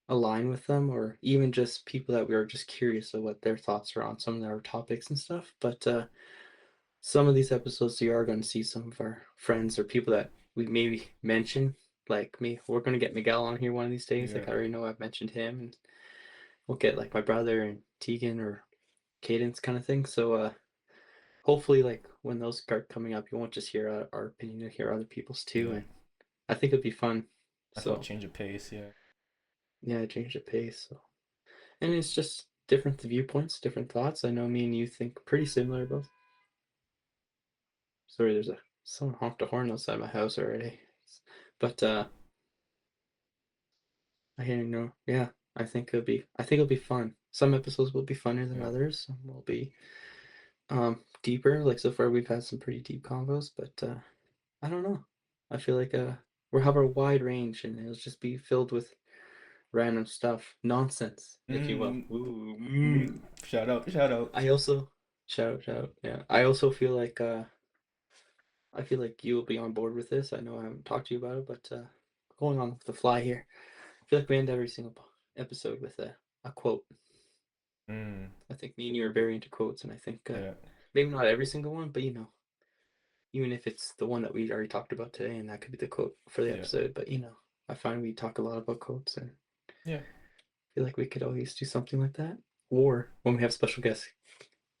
align with them, or even just people that we are just curious of what their thoughts are on some of our topics and stuff. But some of these episodes you are going to see some of our friends or people that we maybe mention, like me. We're going to get Miguel on here one of these days. yeah, Like I already know I've mentioned him, and we'll get like my brother and Tegan or Cadence kind of thing. So hopefully like when those start coming up, you won't just hear our opinion, you'll hear other people's too. yeah. And I think it'd be fun. I felt So change of pace. Yeah. yeah, I changed the pace. So. And it's just different viewpoints, different thoughts. I know me and you think pretty similar about. Sorry, there's a someone honked a horn outside my house already. But I didn't know. Yeah, I think it'll be fun. Some episodes will be funner than Yeah. others. Some will be deeper. Like so far we've had some pretty deep convos, but I don't know. I feel like we'll have a wide range and it'll just be filled with random stuff. Nonsense, if you will. Mm, Ooh. shout out, shout out. I also shout out, yeah. I also feel like you will be on board with this. I know I haven't talked to you about it, but going on with the fly here. I feel like we end every single episode with a quote. Mm, I think me and you are very into quotes, and I think yeah, maybe not every single one, but even if it's the one that we already talked about today, and that could be the quote for the yeah, episode. But I find we talk a lot about quotes, and yeah. I feel like we could always do something like that. Or when we have special guests,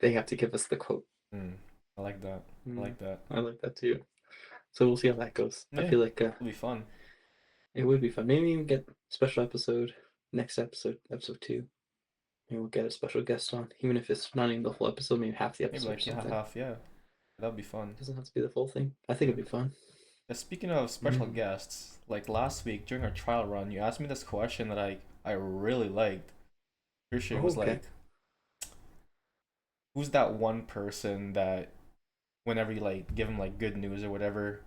they have to give us the quote. Mm, I like that. I Mm, like that. I like that too. So we'll see how that goes. I Yeah, feel like it'll be fun. it would be fun. Maybe even get special episode next episode, episode two. Maybe we'll get a special guest on, even if it's not even the whole episode, maybe half the Maybe episode or like yeah, something. half. Yeah, that'd be fun. Doesn't have to be the full thing. I think Yeah. it'd be fun. Speaking of special Mm. guests, like last week during our trial run, you asked me this question that I really liked. Appreciate it Oh, was okay. like, who's that one person that whenever you like give them like good news or whatever,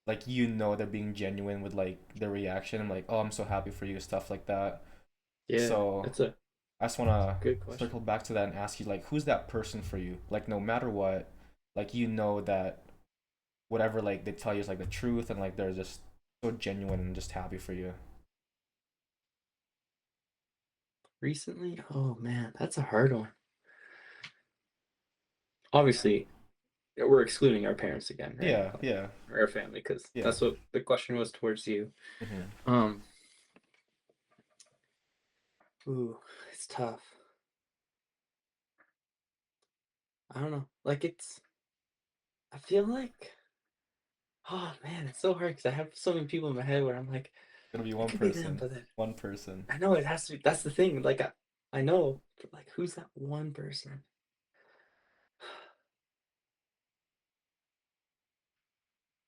like they're being genuine with like their reaction and like, oh, I'm so happy for you, stuff like that. Yeah, So I just that's wanna a good question. circle back to that and ask you like, who's that person for you? Like no matter what, like that whatever like they tell you is like the truth and like they're just so genuine and just happy for you. Recently, oh man, that's a hard one. Obviously, we're excluding our parents again, right? Yeah, yeah, Or our family, because yeah. that's what the question was towards you. Hmm. Um, ooh, it's tough. I don't know. Like I feel like, oh man, it's so hard because I have so many people in my head where I'm like, Gonna be it one could be them, person. but then One person. I know it has to be. That's the thing. Like I know, but like who's that one person?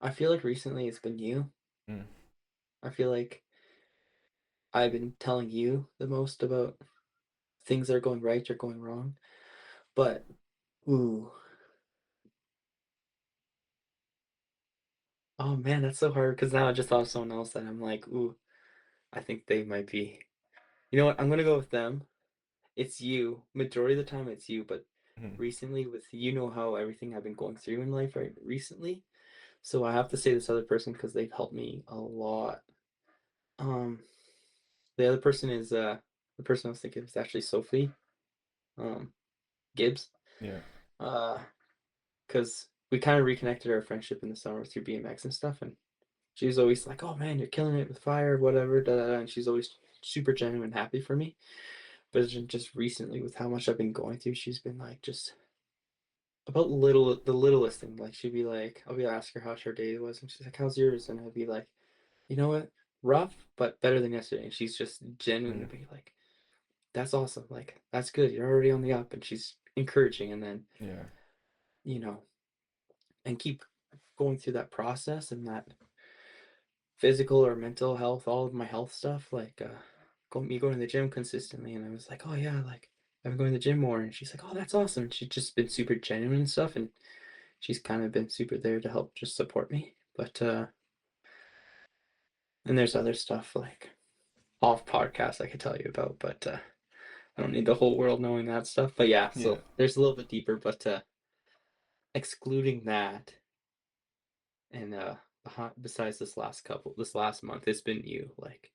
I feel like recently it's been you. Mm. I feel like I've been telling you the most about things that are going right or going wrong. But ooh, oh man, that's so hard because now I just thought of someone else that I'm like, ooh, I think they might be. You know what? I'm gonna go with them. It's you. Majority of the time, it's you. But Hmm. recently, with how everything I've been going through in life right recently, so I have to say this other person because they've helped me a lot. Um, the other person is the person I was thinking is actually Sophie, um, Gibbs. Yeah, Uh, because we kind of reconnected our friendship in the summer through BMX and stuff, and she was always like, "Oh man, you're killing it with fire, whatever." Da, da, da. And she's always super genuine, happy for me. But just recently, with how much I've been going through, she's been like just about the littlest thing. Like she'd be like, I'll be ask her how her day was, and she's like, "How's yours?" And I'd be like, "You know what? Rough, but better than yesterday." And she's just genuine to mm, be like, "That's awesome. Like that's good. You're already on the up." And she's encouraging, and then yeah, you know, and keep going through that process and that physical or mental health, all of my health stuff, like going to the gym consistently. And I was like, oh yeah, like I've been going to the gym more. And she's like, oh, that's awesome. And she's just been super genuine and stuff. And she's kind of been super there to help just support me. But and there's other stuff like off podcasts I could tell you about, but I don't need the whole world knowing that stuff. But yeah, yeah. so there's a little bit deeper, but excluding that and besides this last month, it's been you, like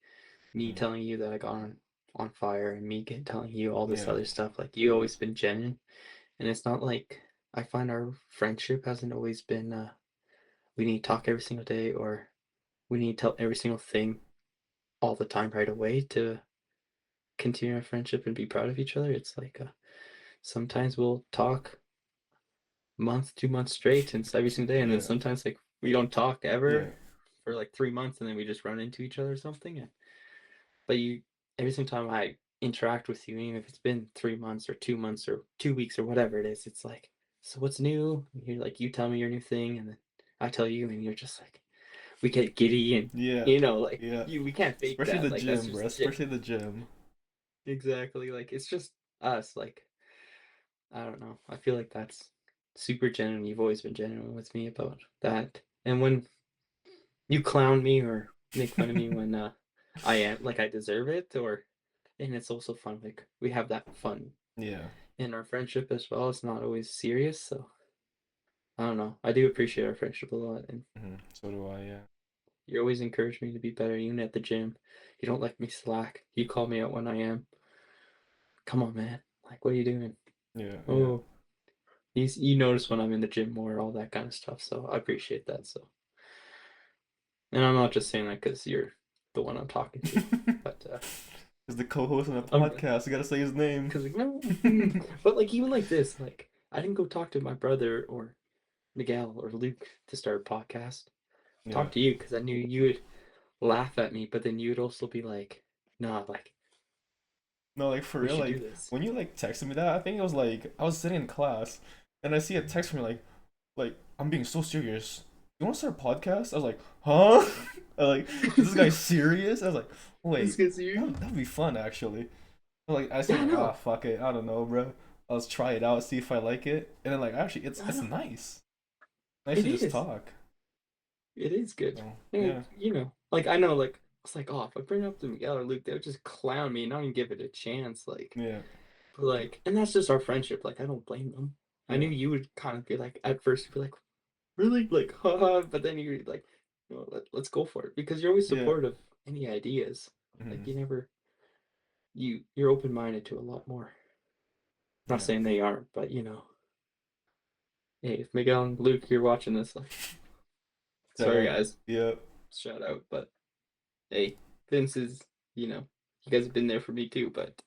me Mm, telling you that I got on fire and telling you all this yeah, other stuff. Like you always been genuine, and it's not like I find our friendship hasn't always been we need to talk every single day or we need to tell every single thing all the time right away to continue our friendship and be proud of each other. It's like sometimes we'll talk month, 2 months straight and every single day, and then yeah, sometimes like we don't talk yeah. ever for like 3 months, and then we just run into each other or something. But every single time I interact with you, even if it's been 3 months or 2 months or 2 weeks or whatever it is, it's like, so what's new? You're like, you tell me your new thing, and then I tell you, and you're just like, we get giddy, and Yeah, like yeah. we can't fake Especially that. the Like that's gym, just bro. Especially the gym. exactly like it's just us. Like I don't know. I feel like that's super genuine. You've always been genuine with me about that. And when you clown me or make fun of me when I am like I deserve it, or and it's also fun. Like we have that fun Yeah. in our friendship as well. It's not always serious, so I don't know. I do appreciate our friendship a lot, and So do I, yeah. you always encourage me to be better. Even at the gym, you don't let me slack. You call me out when I am. Come on, man. Like, what are you doing? Yeah, yeah. Oh, you notice when I'm in the gym more, all that kind of stuff. So I appreciate that. So, and I'm not just saying that because you're the one I'm talking to, but He's the co-host on the I'm podcast. You gotta say his name. because but like even like this, like I didn't go talk to my brother or Miguel or Luke to start a podcast. Yeah. Talk to you because I knew you would laugh at me, but then you would also be like, "Nah, like No, like for we real, should do like this." when you like texted me that, I think it was like I was sitting in class and I see a text from you like I'm being so serious. You want to start a podcast? I was like, huh? I was like, is this guy serious? I was like, This wait, gets you. that'd be fun actually. Like I Yeah, said I like, ah, know. fuck it, I don't know, bro. Let's try it out, see if I like it. And then like actually, I it's know. nice, nice It to just is. talk. It is good. So And yeah, like I know, like it's like, oh, if I bring up to Miguel or Luke, they'll just clown me and not even give it a chance. Like, yeah, but like, and that's just our friendship. Like, I don't blame them. I yeah, knew you would kind of be like, at first, be like, really, like, haha, but then you're like, let's go for it because you're always yeah. supportive of any ideas. Hmm. Like, you're open minded to a lot more. Not Yeah. saying they aren't, but hey, if Miguel and Luke, you're watching this, like, Shout sorry out. guys, Yeah. shout out, but hey, Vince is, you guys have been there for me too, but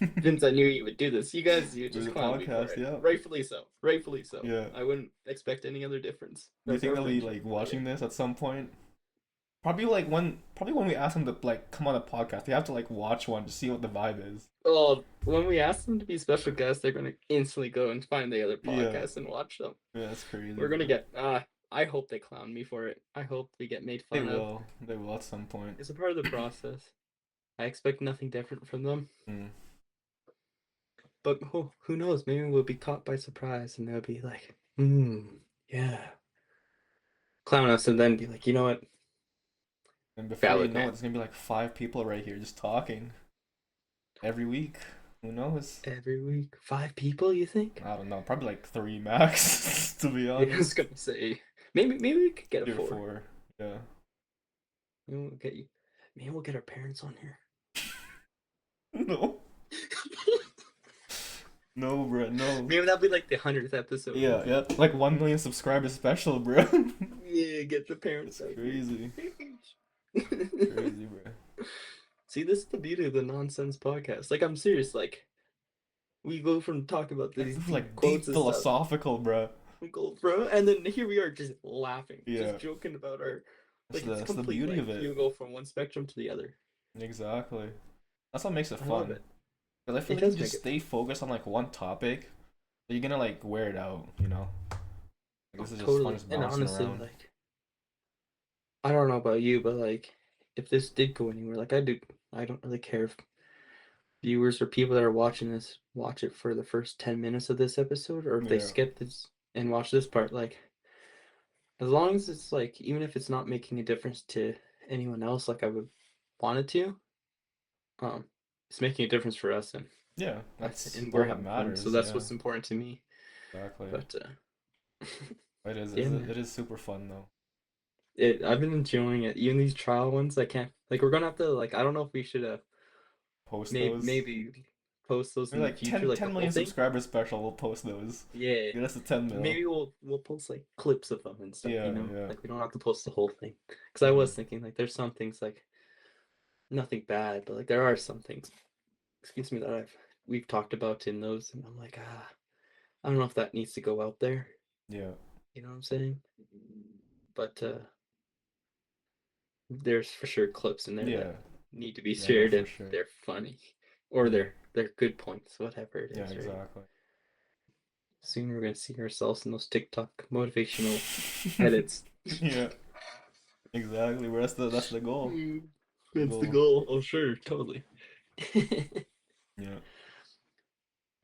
Vince, I knew you would do this. You Do just the clown me for podcast. it. Yeah. Rightfully so. Rightfully so. Yeah. I wouldn't expect any other difference. Do you That's think our they'll be friendship. like But yeah. watching this at some point? Probably when we ask them to like come on a podcast, they have to like watch one to see what the vibe is. Oh, when we ask them to be special guests, they're gonna instantly go and find the other Yeah. podcasts and watch them. Yeah, that's crazy, We're gonna bro. get I hope they clown me for it. I hope we get made They fun of. will. They will at some point. It's a part of the process. I expect nothing different from them. Mm. But who knows? Maybe we'll be caught by surprise and they'll be like, yeah. Clown us and then be like, you know what? And before you Valid, know it, man. there's gonna be like 5 people right here just talking every week. Who knows? Every week. 5 people, you think? I don't know. Probably like 3 max, to be Yeah, I was honest. gonna say maybe we could get a 4. 3 or 4. Yeah. Maybe we'll get you. Maybe we'll get our parents on here. No. No, bro. No. Maybe that'll be like the 100th episode. We'll Yeah, be yeah. Like 1 million subscribers special, bro. yeah, get the parents It's out crazy. here. Crazy, bro. See, this is the beauty of the nonsense podcast. Like I'm serious. Like we go from talking about Like these this is deep like quotes deep and stuff, philosophical, bro. gold, bro, and then here we are just laughing, Yeah. just joking about our That's like the it's that's the complete beauty like of it. you go from one spectrum to the other. Exactly. That's what makes it I love fun. it. Because I feel It like if does you make just it stay fun. focused on like one topic, you're gonna like wear it out, you know? Like Oh, this is just fun totally. just And bouncing honestly, around. like I don't know about you, but like if this did go anywhere, like I don't really care if viewers or people that are watching this watch it for the first 10 minutes of this episode, or if they Yeah. skip this and watch this part. Like as long as it's like, even if it's not making a difference to anyone else, like I would want it to, um, it's making a difference for us, Yeah, that's and we're all that having fun. So matters. that's Yeah, what's important to me. exactly. But It is. yeah, man. It is super fun though. I've been enjoying it. Even these trial ones, I can't like. We're gonna have to like. I don't know if we should Post those. maybe post those We're in the like future, like the 10 whole million thing. subscribers special. We'll post those. Yeah, Get us to 10 mil. maybe we'll post like clips of them and stuff. Yeah, yeah. Like we don't have to post the whole thing. Because I Hmm. was thinking like there's some things like nothing bad, but like there are some things. Excuse me, that we've talked about in those, and I'm like I don't know if that needs to go out there. Yeah. You know what I'm saying? But There's for sure clips in there that Yeah, need to be yeah, no, shared, for and sure. they're funny, or Yeah, they're good points, whatever it yeah, is, right? exactly. Soon we're gonna see ourselves in those TikTok motivational edits. Yeah, exactly. But that's the goal. Mm. The That's the goal. goal. Oh, sure, totally. Yeah.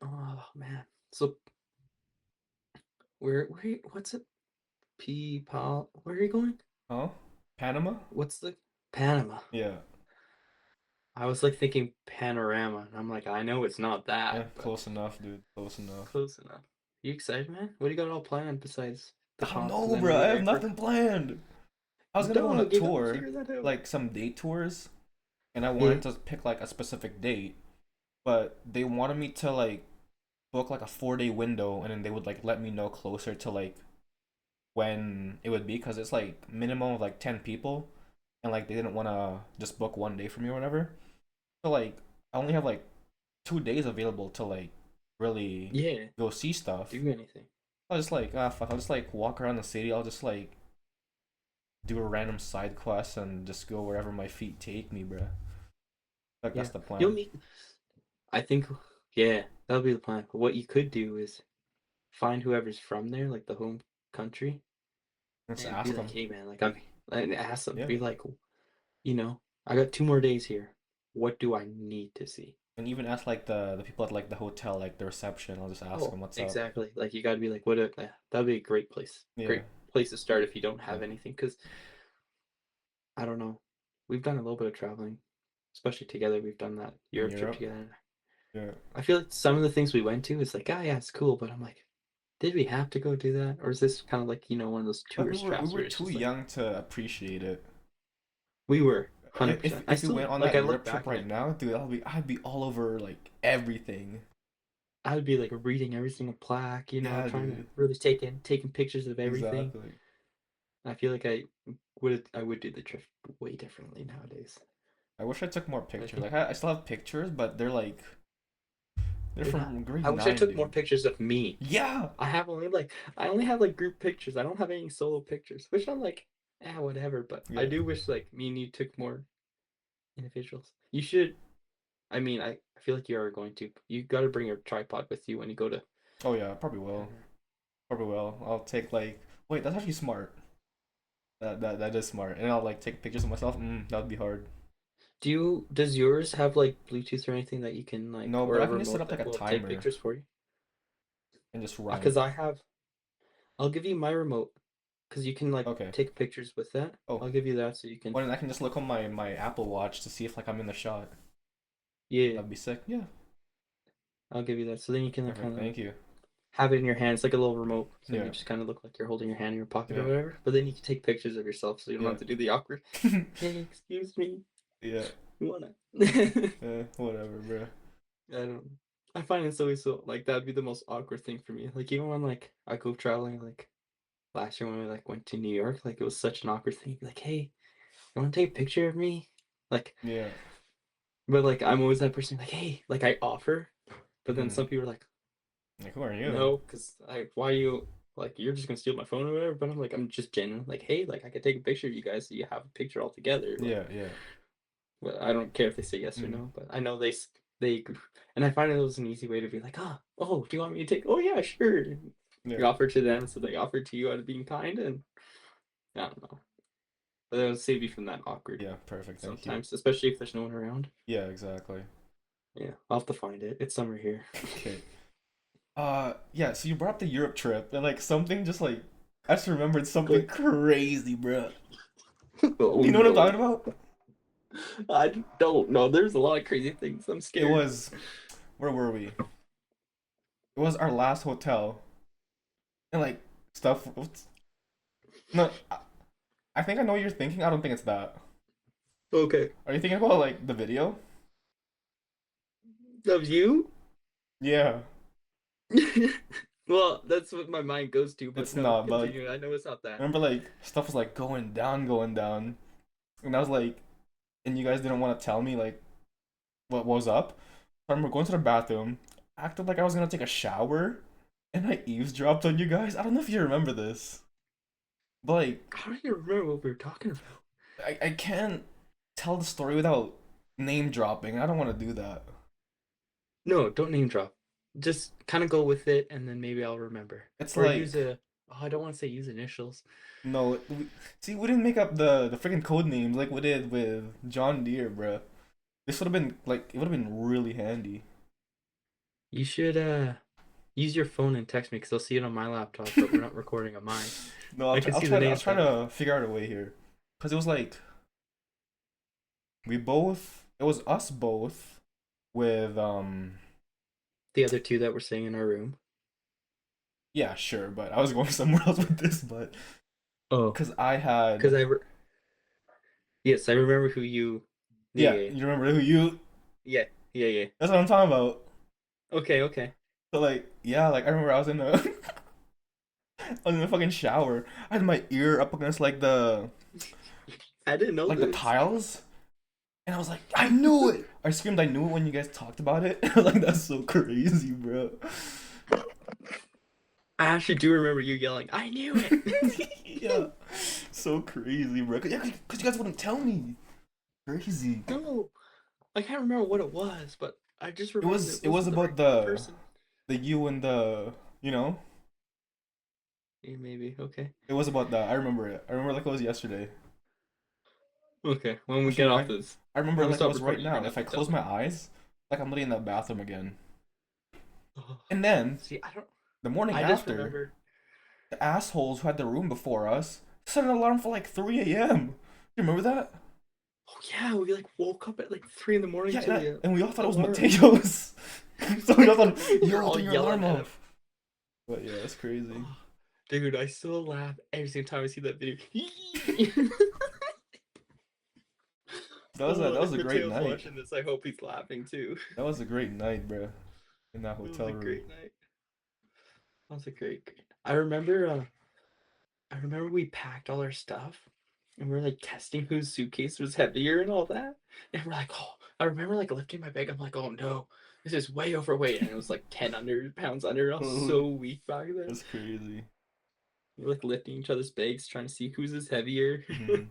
Oh man. So what's it? Where are you going? Huh? Panama? What's the Panama? Yeah. I was like thinking panorama, and I'm like, I know it's not Yeah, that, but close enough, dude. Close enough. close enough. You excited, man? What do you got all planned besides the I don't comp? Because know, I know bro. I you're have going for nothing planned. I was gonna go on a dog. You gotta tour, figure that out. like some date tours, and I Yeah, wanted to pick like a specific date, but they wanted me to like book like a 4 day window, and then they would like let me know closer to like when it would be, because it's like minimum of like 10 people, and like they didn't want to just book 1 day for me or whatever. So like I only have like 2 days available to like really yeah. go see stuff. Do anything. I was just like, ah, fuck. I'll just like walk around the city. I'll just like do a random side quest and just go wherever my feet take me, bro. Like Yeah, that's the you'll plan. meet. I think, yeah, that'll be the plan. But what you could do is find whoever's from there, like the home country, Let's and be ask like, them. hey man, like and ask them, Yeah, be like, I got 2 more days here. What do I need to see? and even ask like the people at like the hotel, like the reception. I'll just ask Oh, them what's up. exactly. Like you got to be like, yeah, that'd be a great place. Yeah, Great place to start if you don't yeah. have anything. Because I don't know, we've done a little bit of traveling, especially together. We've done that In Europe trip Europe. together. Yeah. I feel like some of the things we went to is like, ah, yeah, it's cool, but I'm like, did we have to go do that, or is this kind of like one of those But we tourist were we traps were where it's too just like young to appreciate it. we were If 100%. I if we still went on like that I look Europe trip back and right now, dude, I'd be all over like everything. I would be like reading every single plaque, Yeah, trying to dude. really taking pictures of everything. Exactly. I feel like I would do the trip way differently nowadays. I wish I took more I pictures. think Like I still have pictures, but they're they're not. from grade I wish I nine, took more dude. pictures of me. Yeah. I only have like group pictures. I don't have any solo pictures, which I'm like, whatever. But I Yeah. do wish like me and you took more individuals. You should. I mean, I feel like you are going to. You got to bring your tripod with you when you go to Oh yeah, probably will. Panama. Probably will. I'll take like wait, that's actually smart. That is smart. And I'll like take pictures of myself. That would be hard. Does yours have like Bluetooth or anything that you can like, No, or but a I can just set remote up like that a will take timer pictures for you? and just run. Because I'll give you my remote because you can like Okay. take pictures with that. Oh, I'll give you that so you can. well, then I can just look on my Apple Watch to see if like I'm in the shot. Yeah, That'd be sick. Yeah. I'll give you that so then you can like Perfect. kind of Thank you. have it in your hand. It's like a little remote, so you Yeah. just kind of look like you're holding your hand in your pocket or Yeah. whatever. But then you can take pictures of yourself, so you don't Yeah. have to do the awkward. Hey, excuse me, Yeah. you wanna? I Whatever, bro. don't. I find it's always so like that'd be the most awkward thing for me. Like even when like I go traveling, like last year when we like went to New York, like it was such an awkward thing. Like, hey, you want to take a picture of me? Like, Yeah. but like I'm always that person. Like, hey, like I offer, but then hmm some people are like, Like who are you? no, because why you like you're just gonna steal my phone or whatever. But I'm like, I'm just genuine. Like, hey, like I could take a picture of you guys so you have a picture all together. Like, Yeah. Yeah. but I don't care if they say yes or hmm no. But I know they, and I find it was an easy way to be like, oh, do you want me to take? Oh yeah, sure. Yeah. You offer to them, so they offer to you out of being kind, and I don't know. But it'll save you from that awkward Yeah. Perfect. Thank you. sometimes, especially if there's no one around. Yeah. Exactly. Yeah, I'll have to find it. It's summer here. Okay. Yeah. So you brought up the Europe trip, and like something just like I just remembered something Good. crazy, bro. Oh You know what I'm no. talking about? I don't know. There's a lot of crazy things. I'm It scared. was where were we? It was our last hotel, and like stuff. No, I think I know what you're thinking. I don't think it's that. Okay. Are you thinking about like the video? Of you? Yeah, Well, that's what my mind goes to, but it's no, not. But like, continue. I know it's not that. remember like stuff was like going down, and I was like, and you guys didn't want to tell me like what was up. I remember going to the bathroom, acted like I was gonna take a shower, and I eavesdropped on you guys. I don't know if you remember this, but like I don't even remember what we were talking about. I can't tell the story without name dropping. I don't want to do that. No, don't name drop. Just kind of go with it, and then maybe I'll remember. It's Or use like a. Oh, I don't want to say use initials. no. See, we didn't make up the freaking code names like we did with John Deere, bruh. This would have been like it would have been really handy. You should use your phone and text me because I'll see it on my laptop, but we're not recording on mine. No, I can I'll see the try to names trying coming. to figure out a way here, cause it was like we both. It was us both with The other two that were staying in our room. yeah, sure, but I was going somewhere else with this, but Oh, because I because had yes, I remember who you. yeah, Yeah, you remember who you? yeah, yeah, yeah. That's what I'm talking about. Okay, okay. So like yeah, like I remember I was in the I was in the fucking shower. I had my ear up against I didn't know like the this. tiles, and I was like, I knew it. I screamed, I knew it when you guys talked about it. I was like, that's so crazy, bro. I actually do remember you yelling, "I knew it." Yeah, so crazy, bro. Yeah, cause you guys wouldn't tell me. Crazy. No, I can't remember what it was, but I just remember it It was wasn't the about right person. the you and the you know. Yeah, maybe. Okay. It was about that. I remember it. I remember like it was yesterday. Okay. When we get Actually, off this, I remember when it we like it stop was right recording, you're now. gonna If have I to tell close me. my eyes, like I'm literally in that bathroom again. Oh. And then See, I don't. the morning I just after, remember. the assholes who had the room before us set an alarm for like 3 a.m. You remember that? Oh yeah, we like woke up at like 3 in the morning Yeah, to the and we all thought it was alarm. Mateos. So we all thought, We're yo, all turn your alarm yelling at him. off. But yeah, that's crazy. Oh, dude, I still laugh every single time I see that video. Oh, That was if a great Mateo's night. watching this, I hope he's laughing too. That was a great night, bro. In that It was hotel a room. great night. That was a great. I remember. I remember we packed all our stuff, and we are like testing whose suitcase was heavier and all that. And we're like, oh, I remember like lifting my bag. I'm like, oh no, this is way overweight, and it was like 10 pounds under. I was Oh, so weak back then. that's crazy. We're like lifting each other's bags, trying to see whose is heavier. Hmm.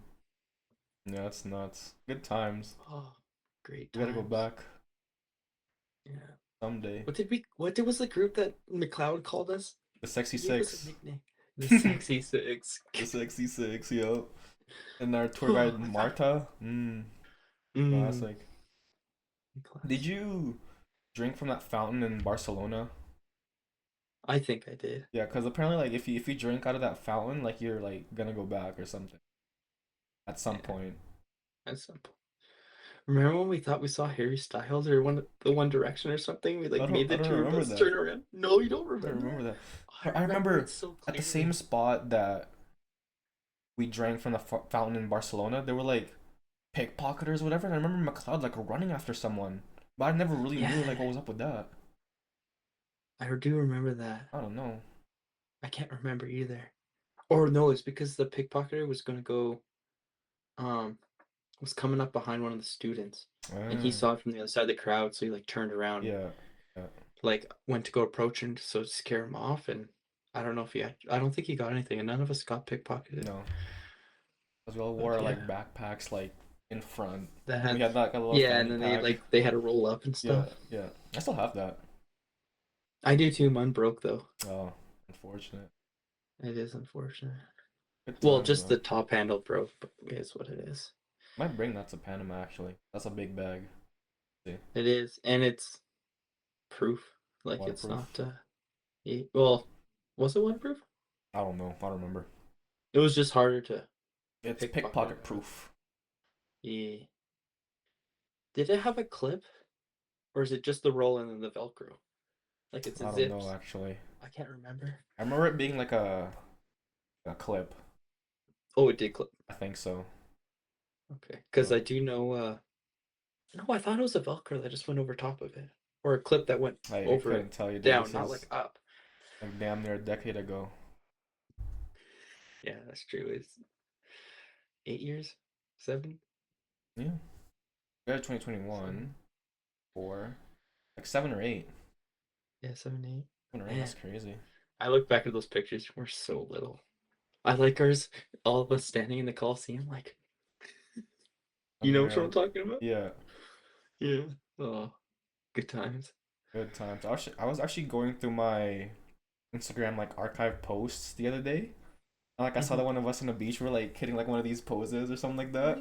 Yeah, that's nuts. Good times. Oh, great We gotta go times. back Yeah. someday. What did was the group that McLeod called us? The Sexy He gave us a Six. nickname. The Sexy Six. The Sexy Six, yo. And our tour Oh, guide I thought. Marta. Mm, Classic. Did classic. you drink from that fountain in Barcelona? I think I did. Yeah, because apparently, like, if you drink out of that fountain, like, you're like gonna go back or something at some Yeah, point. that's simple. Remember when we thought we saw Harry Styles or the One Direction or something? We like made I the don't two of remember us that. turn around. No, you don't I don't remember remember that? that. I But I remember it remember so at the same clearly. spot that we drank from the fountain in Barcelona, there were like pickpocketers, or whatever. And I remember McLeod like running after someone, but I never really knew like Yeah, what was up with that. I do remember that. I don't know. I can't remember either. Or no, it's because the pickpocketer was gonna go um was coming up behind one of the students, and he Ah, saw it from the other side of the crowd, so he like turned around and yeah, yeah. like went to go approach him so to scare him off. And I don't know if I don't think he got anything, and none of us got pickpocketed. No, because we all But wore like yeah, backpacks like in front. that We had had like a little yeah, and fanny then pack. they had to roll up and Yeah, stuff. yeah. I still have that. I do too. Mine broke though. Oh, unfortunate. It is unfortunate. Good Well, times just though. the top handle broke, but it is what it is. Might bring that to Panama actually. That's a big bag. See, It is, and it's proof. Like it's waterproof. not. Well, was it waterproof? I don't know. I don't remember. It was just harder to It's pickpocket it pickpocket out of. proof. Yeah. Did it have a clip, or is it just the roll and then the Velcro? Like it's a I don't know zips. actually. I can't remember. I remember it being like a clip. Oh, it did clip. I think so. Okay, because So I do know. No, I thought it was a Velcro that just went over top of it, or a clip that went I over it couldn't tell you, dude. down, This not like is up. like damn near a decade ago. Yeah, that's true. It's 8 years, 7, Yeah. We had 7. 2021 or like 7 or 8. Yeah, 7, 8. 7 or 8. Man, That's crazy. I look back at those pictures. We're so little. I like ours. All of us standing in the Coliseum, like You I'm know which one here. I'm talking about? Yeah, Yeah. Oh, good times. good times. I was actually going through my Instagram like archive posts the other day. And, like I saw Mhm. the one of us on the beach. We're like hitting like one of these poses or something like that.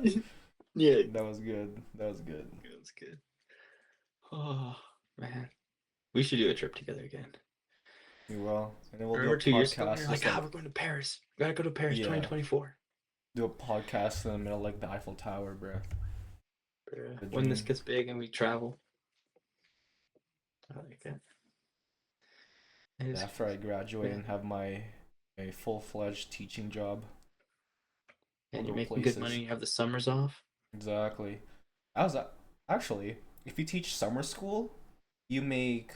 Yeah, That was good. That was good. that's good. Oh man, we should do a trip together again. We will, and then we'll do a Remember 2 years ago, we podcast. were like, Just "Ah, like we're going to Paris. We gotta go to Paris yeah, 2024." do a podcast in the middle of, like the Eiffel Tower, bro. The When this dream. gets big and we travel, I like it. It is, After I graduate yeah. and have my a full-fledged teaching job, we'll And you're go making good places. money. You have the summers off. Exactly. I was actually, if you teach summer school, you make,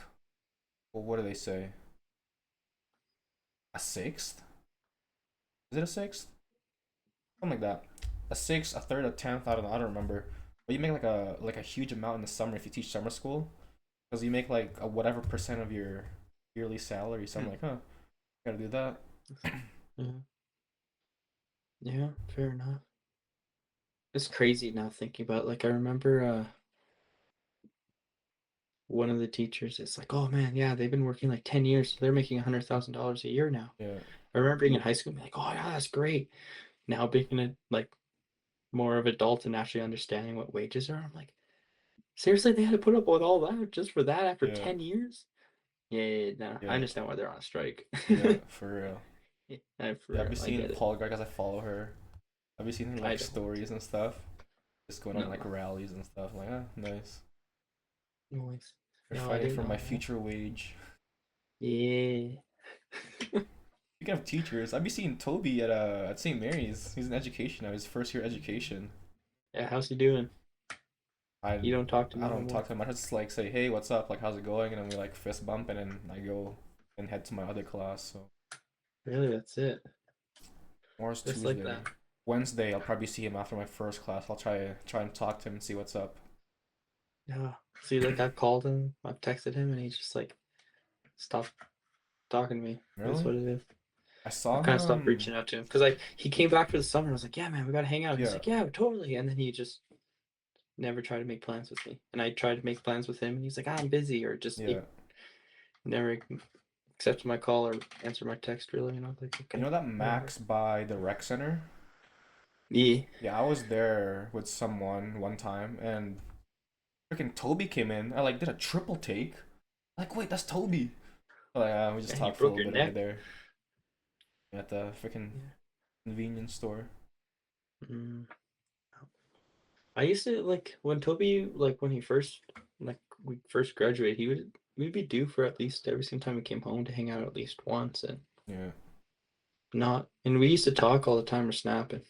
well, what do they say? A sixth? Is it a sixth? Something like that. A sixth, a third, a tenth. I don't remember. But you make like a huge amount in the summer if you teach summer school, because you make like a whatever percent of your yearly salary. So I'm Hmm. like, huh, gotta do that. Yeah, yeah, fair enough. It's crazy now thinking about. Like I remember one of the teachers. It's like, oh man, yeah, they've been working like 10 years, so they're making $100,000 a year now. Yeah, I remember being in high school, being like, oh yeah, that's great. Now being a like more of adult and actually understanding what wages are, I'm like, seriously, they had to put up with all that just for that after yeah, 10 years? Yeah, yeah, no, I yeah, understand why they're on strike. yeah, for real. Yeah, for Yeah, I've been real, I seeing get it. Paul Greg as I follow her. I've been seeing her I like don't. stories and stuff, just going on No, like rallies and stuff. Like, ah, nice. noise. They're No, I fighting didn't for my know that. future wage. Yeah. Speaking of teachers, I've been seeing Toby at St. Mary's. He's in education now. His first year education. Yeah, how's he doing? I You don't talk to I me no don't talk more. to him. I just like say, hey, what's up? Like, how's it going? And then we like fist bump, and then I go and head to my other class. So Really, that's it. tomorrow's Just like Tuesday. that. Wednesday, I'll probably see him after my first class. I'll try and talk to him and see what's up. Yeah. See, like I've called him, I've texted him, and he's just like, stop talking to me. That's Really? what it is. I saw I've kind of stopped him. reaching out to him because like he came back for the summer. I was like, yeah, man, we gotta hang out. He's Yeah, like, yeah, totally. And then he just never tried to make plans with me. And I tried to make plans with him, and he's like, ah, I'm busy, or just yeah. he never accepted my call or answered my text really. And I was like, You okay, know that whatever. Max by the rec center? Yeah. Yeah, I was there with someone one time, and freaking Toby came in. I like did a triple take. Like, wait, that's Toby. Like, we just And he talked for a broke little your bit over neck. there at the freaking Yeah. convenience store. Mm. I used to like when Toby like when he first like we first graduated, we'd be due for at least every single time we came home to hang out at least once and Yeah. not and we used to talk all the time or snap and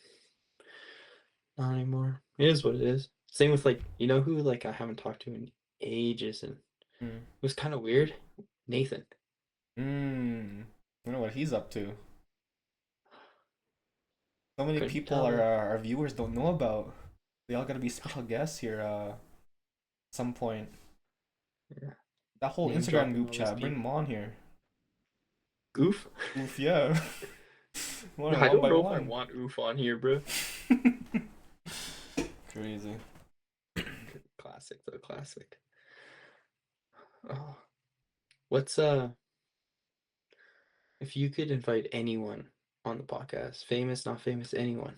not anymore. It is what it is. Same with like you know who like I haven't talked to in ages and it Mm. was kind of weird. Nathan. Mm. I know what he's up to. So many Couldn't people tell you. our viewers don't know about. They all gotta be special guests here some point. Yeah. That whole Name Instagram dropping group all these chat, bring them people. on here. Oof. Oof, yeah. I One don't by know if I one. want oof on here, bro. Crazy. Classic though, classic. Oh. What's if you could invite anyone on the podcast, famous, not famous, anyone,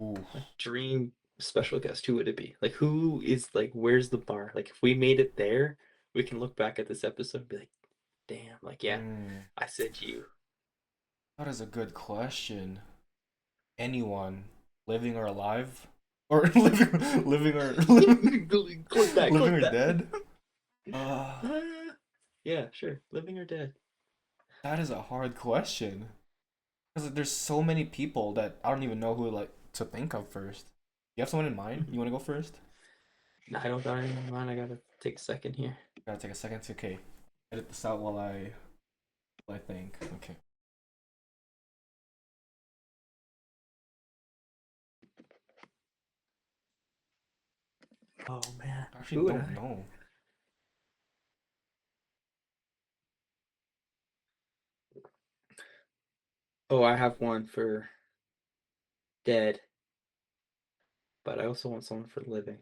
Ooh. like dream special guest, who would it be? Like who is like where's the bar? Like if we made it there, we can look back at this episode and be like, damn, like yeah, Mm. I said you. That is a good question. Anyone, living or alive, or living or Click that, living click or that. dead. Uh, Yeah, sure. Living or dead. that is a hard question because there's so many people that I don't even know who like to think of first. You have someone in mind? Mhm. You want to go first? I don't got anything in mind. I gotta take a second here. Gotta take a second. Okay, edit this out while I think. Okay. Oh man, I actually who would don't I? know. Oh, I have one for dead, but I also want someone for living.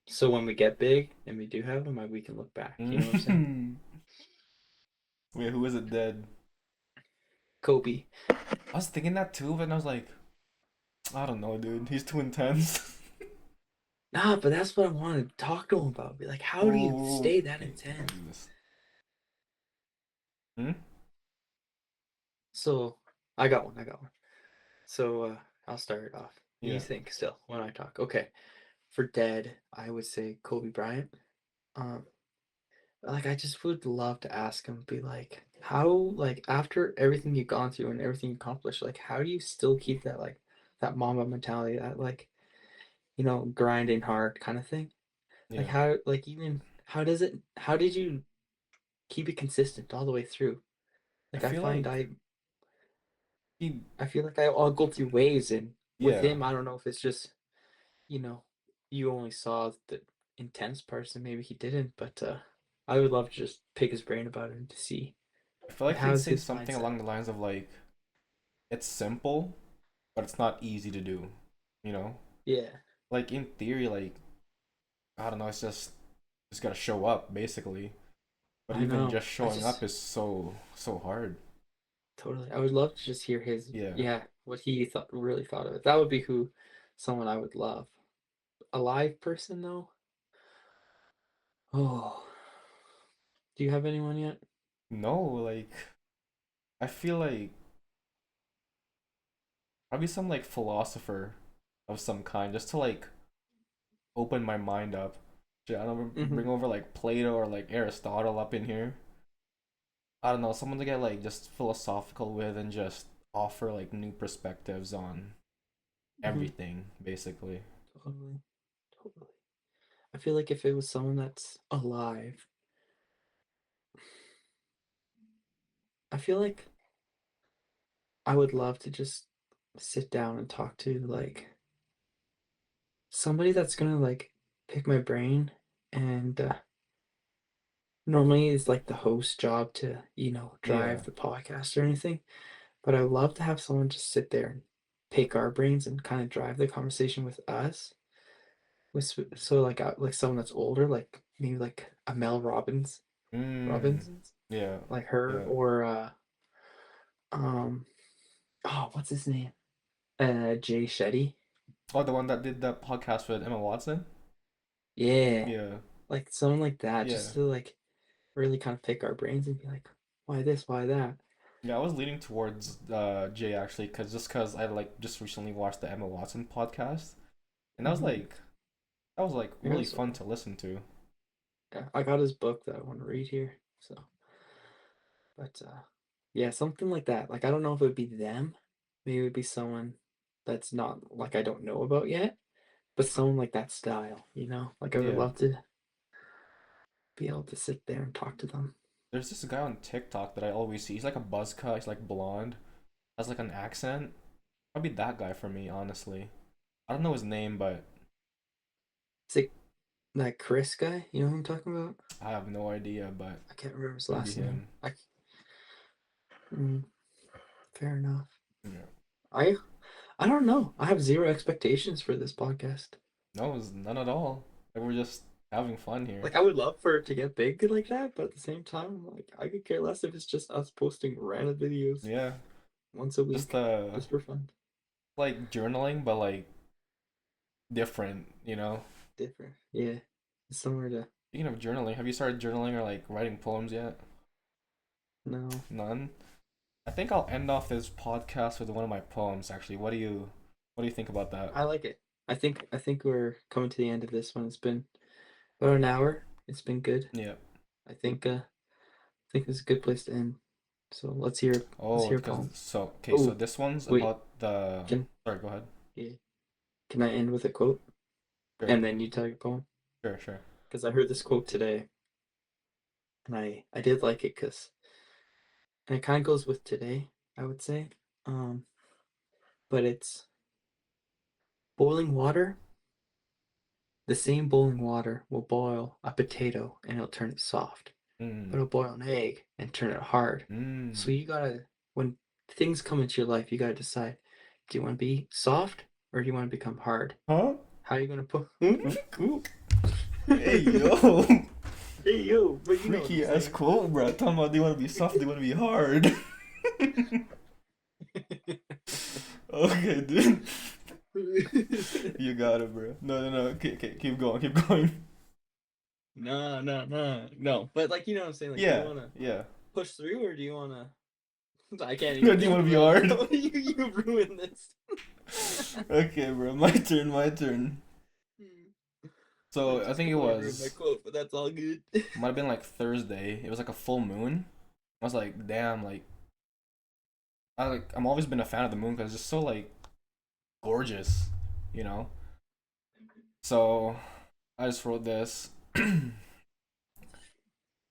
So when we get big and we do have them, we can look back. You know what I'm saying? Mm. Wait, who is it dead? Kobe. I was thinking that too, but I was like, I don't know, dude. He's too intense. Nah, but that's what I wanted to talk to him about. Be like, how do you Oh, stay that okay. intense? Hmm? So I got one. I got one. So I'll start it off. You Yeah. think still when I talk. Okay. For dead, I would say Kobe Bryant. Um, like I just would love to ask him, be like, how like after everything you've gone through and everything you accomplished, like how do you still keep that like that Mamba mentality, that like, grinding hard kind of thing? Like Yeah. how like even how did you keep it consistent all the way through? I Like I feel find like he, I feel like I'll go through waves, and with yeah. him, I don't know if it's just, you know, you only saw the intense parts and maybe he didn't, but I would love to just pick his brain about it and to see I feel like like he'd how's say his something mindset. along the lines of like, it's simple, but it's not easy to do. You know? Yeah, Like in theory, like I don't know, it's just gotta show up basically. But I even know. just I showing just up is so hard. totally. I would love to just hear his, Yeah. yeah, what he thought of it. That would be someone I would love. A live person though. Oh, do you have anyone yet? No, like I feel like probably some like philosopher of some kind, just to like open my mind up. Shit, I don't know, Mm-hmm. bring over like Plato or like Aristotle up in here. I don't know, someone to get like just philosophical with and just offer like new perspectives on Mm-hmm. everything, basically. Totally. Totally. I feel like if it was someone that's alive, I feel like I would love to just sit down and talk to like somebody that's gonna like pick my brain, and normally it's like the host job to, Yeah. drive the podcast or anything, but I would love to have someone just sit there and pick our brains and kind of drive the conversation with us. So like someone that's older, like maybe like a Mel Mm. Robinsons, Yeah. like her, Yeah. or um oh, what's his name? Jay Shetty. Oh, the one that did that podcast with Emma Watson? Yeah. Yeah. Like someone like that, Yeah. just to like really kind of pick our brains and be like, why this, why that? Yeah, I was leaning towards Jay actually, cause I like just recently watched the Emma Watson podcast, and Hmm. that was like I really also, fun to listen to. yeah, I got his book that I want to read here. So, but yeah, something like that. Like I don't know if it would be them. Maybe it would be someone that's not like I don't know about yet, but someone like that style. Like I would Yeah, love to be able to sit there and talk to them. there's this guy on TikTok that I always see. He's like a buzz cut. He's like blonde, has like an accent. Probably that guy for me, honestly. I don't know his name, but It's like that Chris guy. You know who I'm talking about? I have no idea. But I can't remember his maybe last name. him. Mm, fair enough. Yeah. I I don't know. I have zero expectations for this podcast. No, it's none at all. Like, we're just having fun here. Like I would love for it to get big like that, but at the same time, like I could care less if it's just us posting random videos Yeah, once a just week, just for fun. like journaling, but like different. Different. Yeah. Somewhere to Speaking of journaling, have you started journaling or like writing poems yet? know. None. I think I'll end off this podcast with one of my poems. Actually, what do you think about that? I like it. I think we're coming to the end of this one. It's been about an hour. It's been good. Yeah. I think it's a good place to end. So let's Oh, hear a because poem. so okay, so Oh, this one's wait. about the. Can Sorry, go ahead. yeah, can I end with a quote Sure, and then you tell your poem? sure. Because I heard this quote today, and I did like it because and it kind of goes with today, I would say. Um, but it's boiling water. The same boiling water will boil a potato and it'll turn it soft, but Mm, it'll boil an egg and turn it hard. So mm, you gotta, when things come into your life, you gotta decide: do you want to be soft or do you want to become hard? Huh? How are you gonna put? Ooh, ooh. Hey yo, Hey yo, but you know what I'm freaky ass saying. quote, bro. Talking about they want to be soft, they want to be hard. Okay, dude. You got it, bro. No, no, no. Okay, okay, keep going, keep going. No, no, no, no. But like, you know what I'm saying. Like, do you Yeah, wanna yeah. push through, or do you wanna? I can't Do even you think, want to be bro. hard? You ruined this. Okay, bro. My turn, my turn. I So I just think it completely ruined my was quote, but that's all good. might have been like Thursday. It was like a full moon. I was like, damn, like I'm always been a fan of the moon because it's just so like gorgeous, you know. So I just wrote this.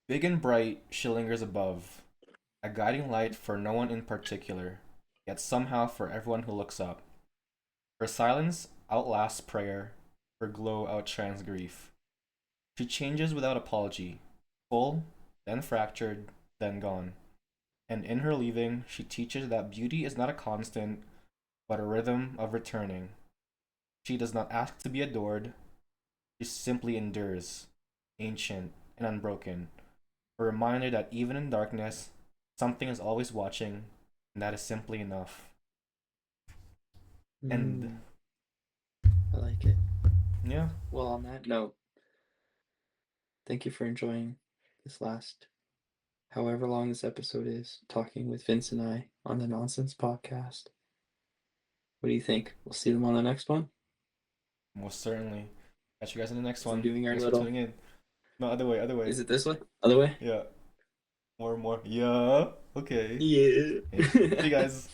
Big and bright, she lingers above, a guiding light for no one in particular, yet somehow for everyone who looks up. Her silence outlasts prayer, her glow outshines grief. She changes without apology, full, then fractured, then gone. And in her leaving, she teaches that beauty is not a constant, but a rhythm of returning. She does not ask to be adored, she simply endures, ancient and unbroken, a reminder that even in darkness, something is always watching, and that is simply enough. And Mm, I like it. yeah, Well, on that note, thank you for enjoying this last, however long this episode is, talking with Vince and I on the Nonsense Podcast. What do you think? We'll see them on the next one. most certainly. Catch you guys in the next As we're one. doing our Thanks for little. tuning in. No, other way, other way. Is it this way? Other way? Yeah, more, more. Yeah, okay. Yeah. Okay. See you guys.